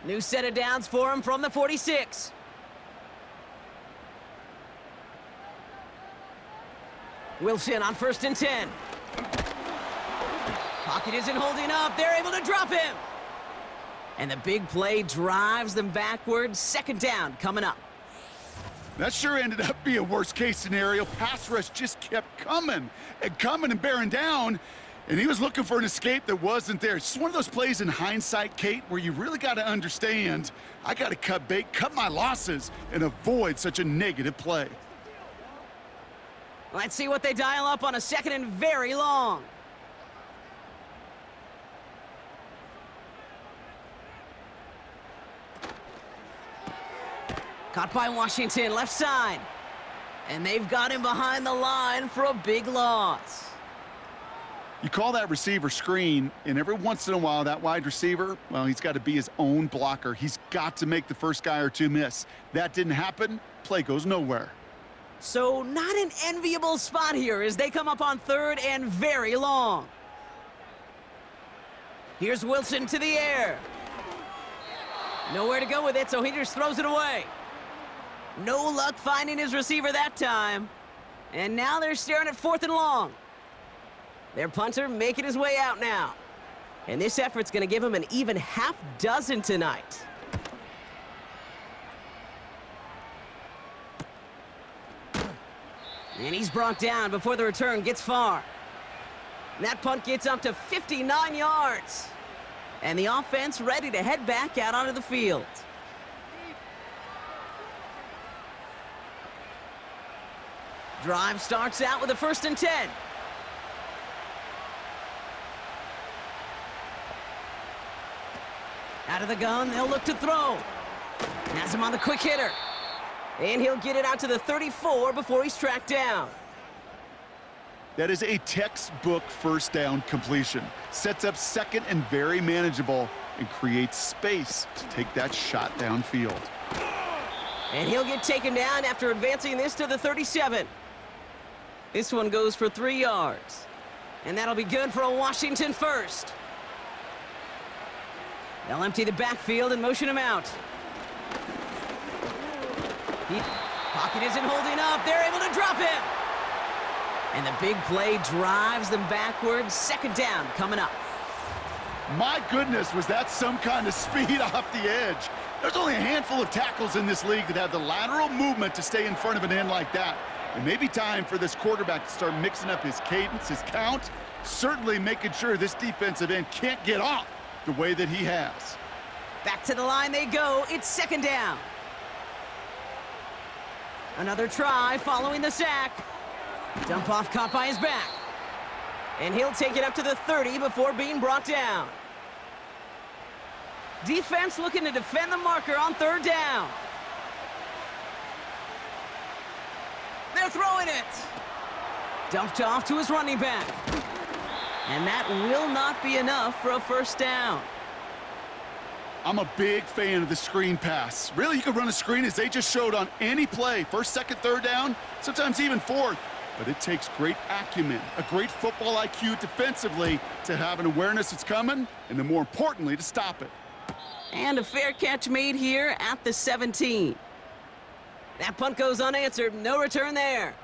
New set of downs for him from the 46. Wilson on 1st and 10. Pocket isn't holding up. They're able to drop him. And the big play drives them backwards. Second down coming up. That sure ended up being a worst-case scenario. Pass rush just kept coming and bearing down, and he was looking for an escape that wasn't there. It's just one of those plays in hindsight, Kate, where you really got to understand, I got to cut bait, cut my losses, and avoid such a negative play. Let's see what they dial up on a second and very long. Caught by Washington, left side. And they've got him behind the line for a big loss. You call that receiver screen, and every once in a while, that wide receiver, well, he's got to be his own blocker. He's got to make the first guy or two miss. That didn't happen, play goes nowhere. So not an enviable spot here as they come up on third and very long. Here's Wilson to the air. Nowhere to go with it, so he just throws it away. No luck finding his receiver that time. And now they're staring at fourth and long. Their punter making his way out now. And this effort's going to give him an even half dozen tonight. And he's brought down before the return gets far. And that punt gets up to 59 yards. And the offense ready to head back out onto the field. Drive starts out with a 1st and 10. Out of the gun, they'll look to throw. Has him on the quick hitter. And he'll get it out to the 34 before he's tracked down. That is a textbook first down completion. Sets up second and very manageable and creates space to take that shot downfield. And he'll get taken down after advancing this to the 37. This one goes for 3 yards. And that'll be good for a Washington first. They'll empty the backfield and motion him out. Pocket isn't holding up. They're able to drop him. And the big play drives them backwards. Second down coming up. My goodness, was that some kind of speed off the edge. There's only a handful of tackles in this league that have the lateral movement to stay in front of an end like that. It may be time for this quarterback to start mixing up his cadence, his count, certainly making sure this defensive end can't get off the way that he has. Back to the line they go. It's second down. Another try following the sack. Dump off caught by his back. And he'll take it up to the 30 before being brought down. Defense looking to defend the marker on third down. They're throwing it. Dumped off to his running back. And that will not be enough for a first down. I'm a big fan of the screen pass. Really, you can run a screen as they just showed on any play. First, second, third down, sometimes even fourth. But it takes great acumen, a great football IQ defensively to have an awareness it's coming, and then more importantly, to stop it. And a fair catch made here at the 17. That punt goes unanswered, no return there.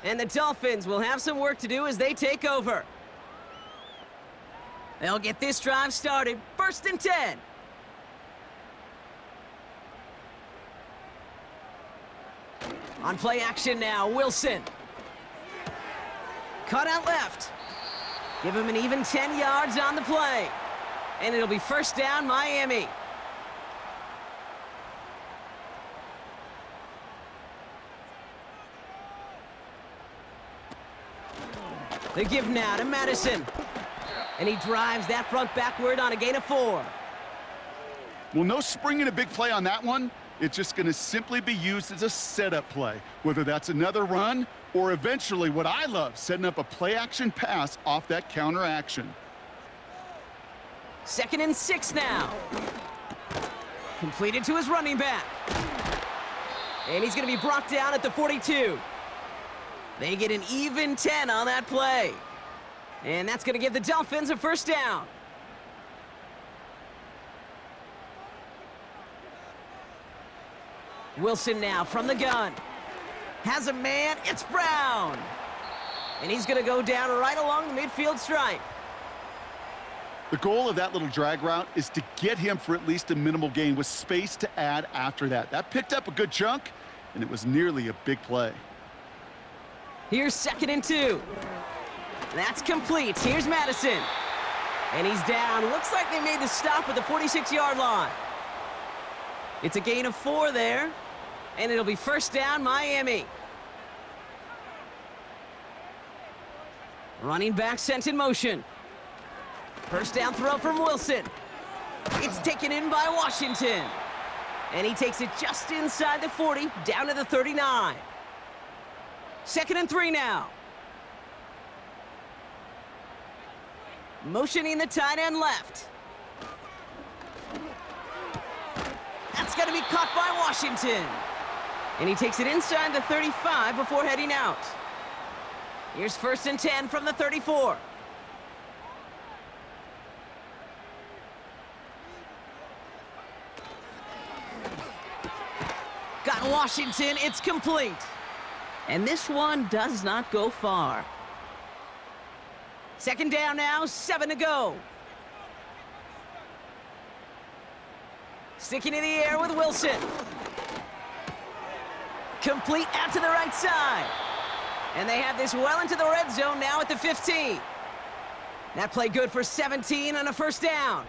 And the Dolphins will have some work to do as they take over. They'll get this drive started, 1st and 10. On play action now, Wilson. Cut out left. Give him an even 10 yards on the play. And it'll be first down, Miami. They give now to Madison. And he drives that front backward on a gain of 4. Well, no springing a big play on that one. It's just going to simply be used as a setup play, whether that's another run or eventually what I love, setting up a play-action pass off that counter action. 2nd and 6 now. Completed to his running back. And he's going to be brought down at the 42. They get an even 10 on that play. And that's going to give the Dolphins a first down. Wilson now from the gun. Has a man, it's Brown. And he's going to go down right along the midfield stripe. The goal of that little drag route is to get him for at least a minimal gain with space to add after that. That picked up a good chunk, and it was nearly a big play. Here's 2nd and 2. That's complete. Here's Madison. And he's down. Looks like they made the stop at the 46-yard line. It's a gain of 4 there, and it'll be 1st down, Miami. Running back sent in motion. 1st down throw from Wilson. It's taken in by Washington. And he takes it just inside the 40, down to the 39. 2nd and 3 now. Motioning the tight end left. That's going to be caught by Washington. And he takes it inside the 35 before heading out. Here's 1st and 10 from the 34. Got Washington, it's complete. And this one does not go far. 2nd down now, 7 to go. Sticking in the air with Wilson. Complete out to the right side. And they have this well into the red zone now at the 15. That play good for 17 and a 1st down.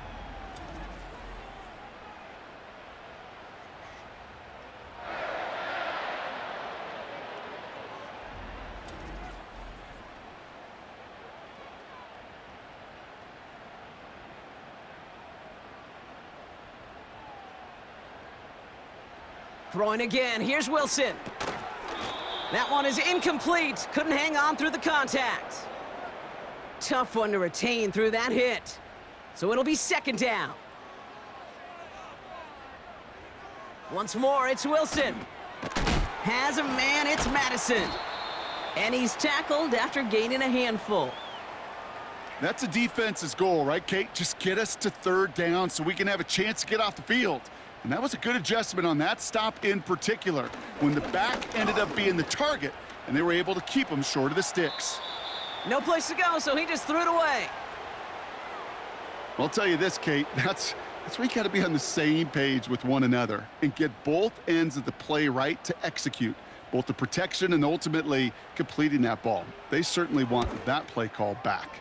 Throwing again, here's Wilson. That one is incomplete. Couldn't hang on through the contact. Tough one to retain through that hit. So it'll be 2nd down. Once more, it's Wilson. Has a man, it's Madison. And he's tackled after gaining a handful. That's a defense's goal, right, Kate? Just get us to 3rd down so we can have a chance to get off the field. And that was a good adjustment on that stop in particular, when the back ended up being the target, and they were able to keep him short of the sticks. No place to go, so he just threw it away. Well, I'll tell you this, Kate, that's where you got to be on the same page with one another and get both ends of the play right to execute, both the protection and ultimately completing that ball. They certainly want that play call back.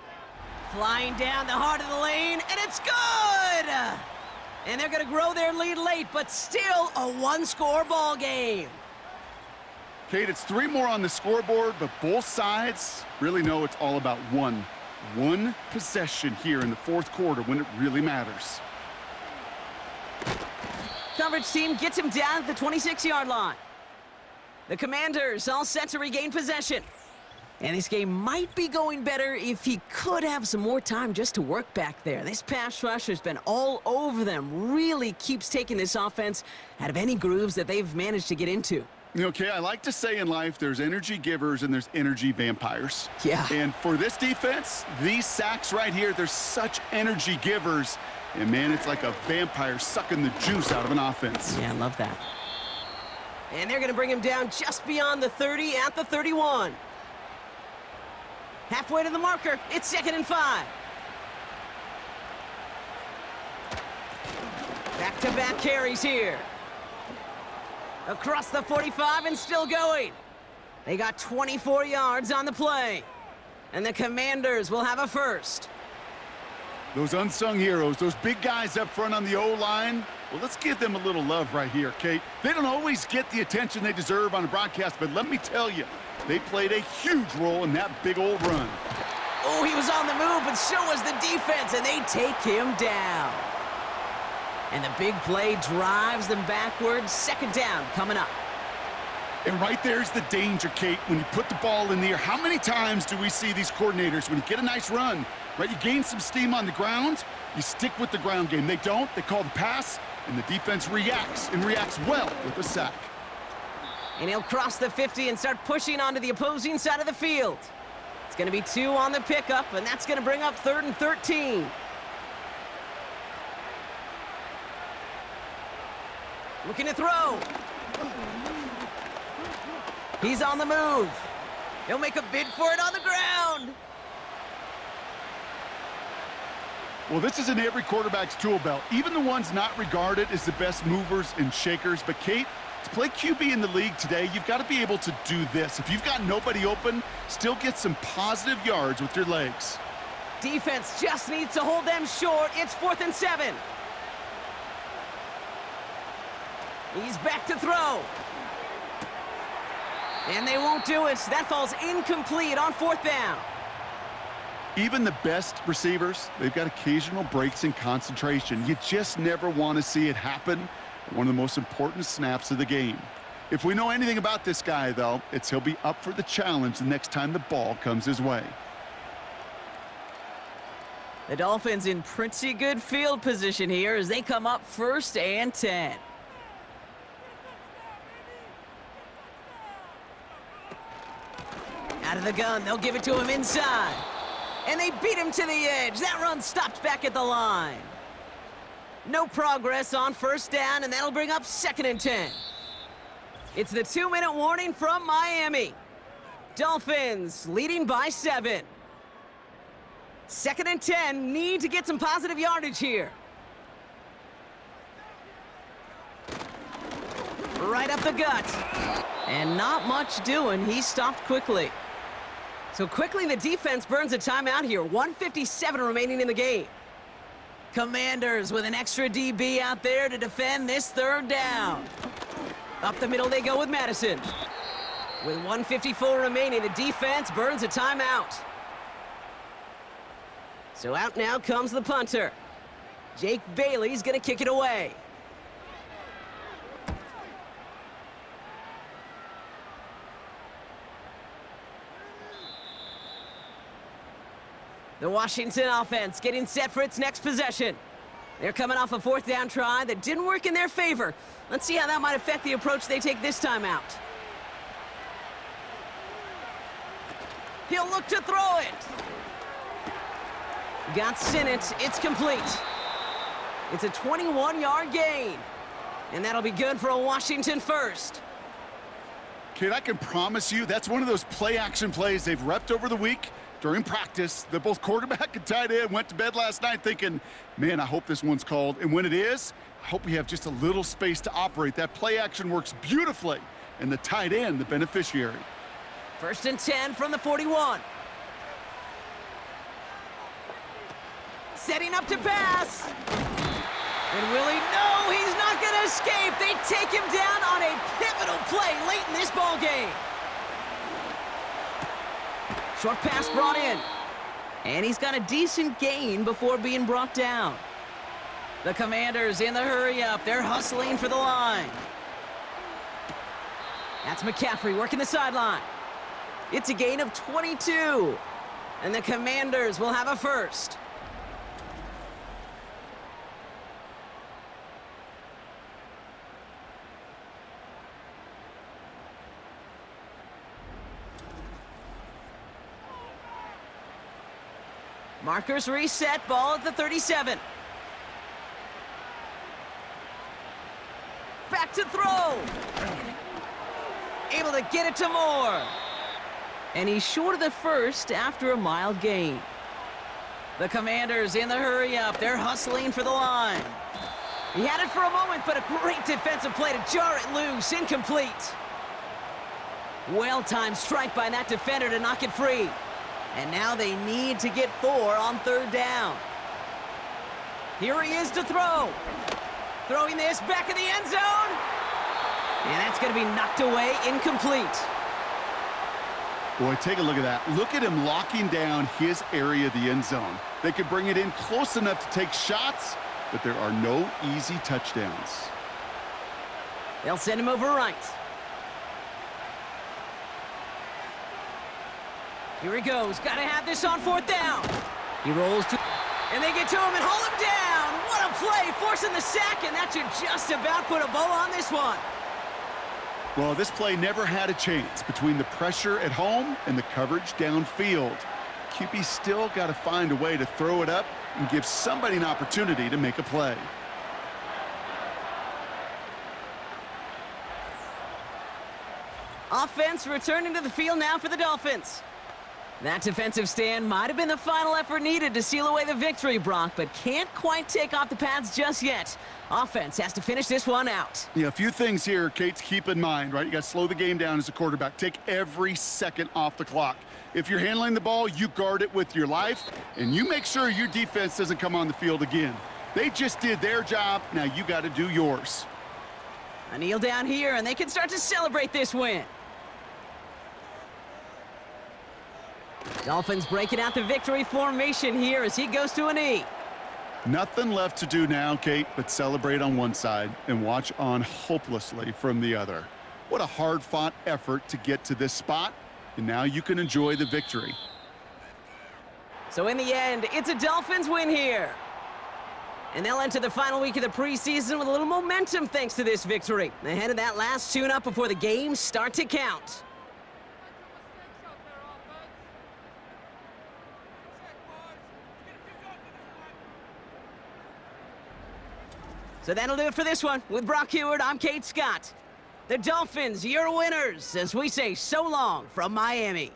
Flying down the heart of the lane, and it's good! And they're going to grow their lead late, but still a 1-score ball game. Kate, it's 3 more on the scoreboard, but both sides really know it's all about one possession here in the 4th quarter when it really matters. Coverage team gets him down at the 26-yard line. The Commanders all set to regain possession. And this game might be going better if he could have some more time just to work back there. This pass rush has been all over them. Really keeps taking this offense out of any grooves that they've managed to get into. Okay, I like to say in life there's energy givers and there's energy vampires. Yeah. And for this defense, these sacks right here, they're such energy givers. And, man, it's like a vampire sucking the juice out of an offense. Yeah, I love that. And they're going to bring him down just beyond the 30 at the 31. Halfway to the marker, it's 2nd and 5. Back-to-back carries here. Across the 45 and still going. They got 24 yards on the play. And the Commanders will have a 1st. Those unsung heroes, those big guys up front on the O-line, well, let's give them a little love right here, Kate. They don't always get the attention they deserve on a broadcast, but let me tell you, they played a huge role in that big old run. Oh, he was on the move, but so was the defense, and they take him down. And the big play drives them backwards. 2nd down coming up. And right there's the danger, Kate, when you put the ball in the air. How many times do we see these coordinators, when you get a nice run, right, you gain some steam on the ground, you stick with the ground game. They don't, they call the pass, and the defense reacts, and reacts well with a sack. And he'll cross the 50 and start pushing onto the opposing side of the field. It's going to be 2 on the pickup, and that's going to bring up 3rd and 13. Looking to throw. He's on the move. He'll make a bid for it on the ground. Well, this is in every quarterback's tool belt, even the ones not regarded as the best movers and shakers. But, Kate, to play QB in the league today, you've got to be able to do this. If you've got nobody open, still get some positive yards with your legs. Defense just needs to hold them short. It's 4th and 7. He's back to throw. And they won't do it. That falls incomplete on 4th down. Even the best receivers, they've got occasional breaks in concentration. You just never want to see it happen. One of the most important snaps of the game. If we know anything about this guy, though, it's he'll be up for the challenge the next time the ball comes his way. The Dolphins in pretty good field position here as they come up 1st and 10. Out of the gun, they'll give it to him inside. And they beat him to the edge. That run stopped back at the line. No progress on 1st down, and that'll bring up 2nd and 10. It's the 2-minute warning from Miami. Dolphins leading by 7. 2nd and 10, need to get some positive yardage here. Right up the gut. And not much doing. He stopped quickly. So quickly the defense burns a timeout here. 1:57 remaining in the game. Commanders with an extra DB out there to defend this 3rd down. Up the middle they go with Madison. With 1:54 remaining, the defense burns a timeout. So out now comes the punter. Jake Bailey's gonna kick it away. The Washington offense getting set for its next possession. They're coming off a 4th down try that didn't work in their favor. Let's see how that might affect the approach they take this time out. He'll look to throw it. Got Sinnott. It's complete. It's a 21-yard gain. And that'll be good for a Washington first. Kid, I can promise you that's one of those play-action plays they've repped over the week. During practice, that both quarterback and tight end went to bed last night thinking, man, I hope this one's called. And when it is, I hope we have just a little space to operate. That play action works beautifully, and the tight end, the beneficiary. 1st and 10 from the 41. Setting up to pass. And will he? No, he's not going to escape. They take him down on a pivotal play late in this ball game. Short pass brought in. And he's got a decent gain before being brought down. The Commanders in the hurry-up. They're hustling for the line. That's McCaffrey working the sideline. It's a gain of 22. And the Commanders will have a first. Markers reset, ball at the 37. Back to throw. Able to get it to Moore. And he's short of the first after a mild gain. The Commanders in the hurry-up. They're hustling for the line. He had it for a moment, but a great defensive play to jar it loose. Incomplete. Well-timed strike by that defender to knock it free. And now they need to get 4 on 3rd down. Here he is to throw. Throwing this back in the end zone. And that's going to be knocked away, incomplete. Boy, take a look at that. Look at him locking down his area of the end zone. They could bring it in close enough to take shots, but there are no easy touchdowns. They'll send him over right. Here he goes. Got to have this on 4th down. He rolls to... And they get to him and haul him down. What a play, forcing the sack, and that should just about put a bow on this one. Well, this play never had a chance between the pressure at home and the coverage downfield. QB still got to find a way to throw it up and give somebody an opportunity to make a play. Offense returning to the field now for the Dolphins. That defensive stand might have been the final effort needed to seal away the victory, Brock, but can't quite take off the pads just yet. Offense has to finish this one out. Yeah, a few things here, Kate, to keep in mind, right? You got to slow the game down as a quarterback. Take every second off the clock. If you're handling the ball, you guard it with your life, and you make sure your defense doesn't come on the field again. They just did their job. Now you got to do yours. A kneel down here, and they can start to celebrate this win. Dolphins breaking out the victory formation here as he goes to a knee. Nothing left to do now, Kate, but celebrate on one side and watch on hopelessly from the other. What a hard-fought effort to get to this spot, and now you can enjoy the victory. So in the end, it's a Dolphins win here. And they'll enter the final week of the preseason with a little momentum thanks to this victory. Ahead of that last tune-up before the games start to count. So that'll do it for this one. With Brock Heward, I'm Kate Scott. The Dolphins, your winners, as we say so long from Miami.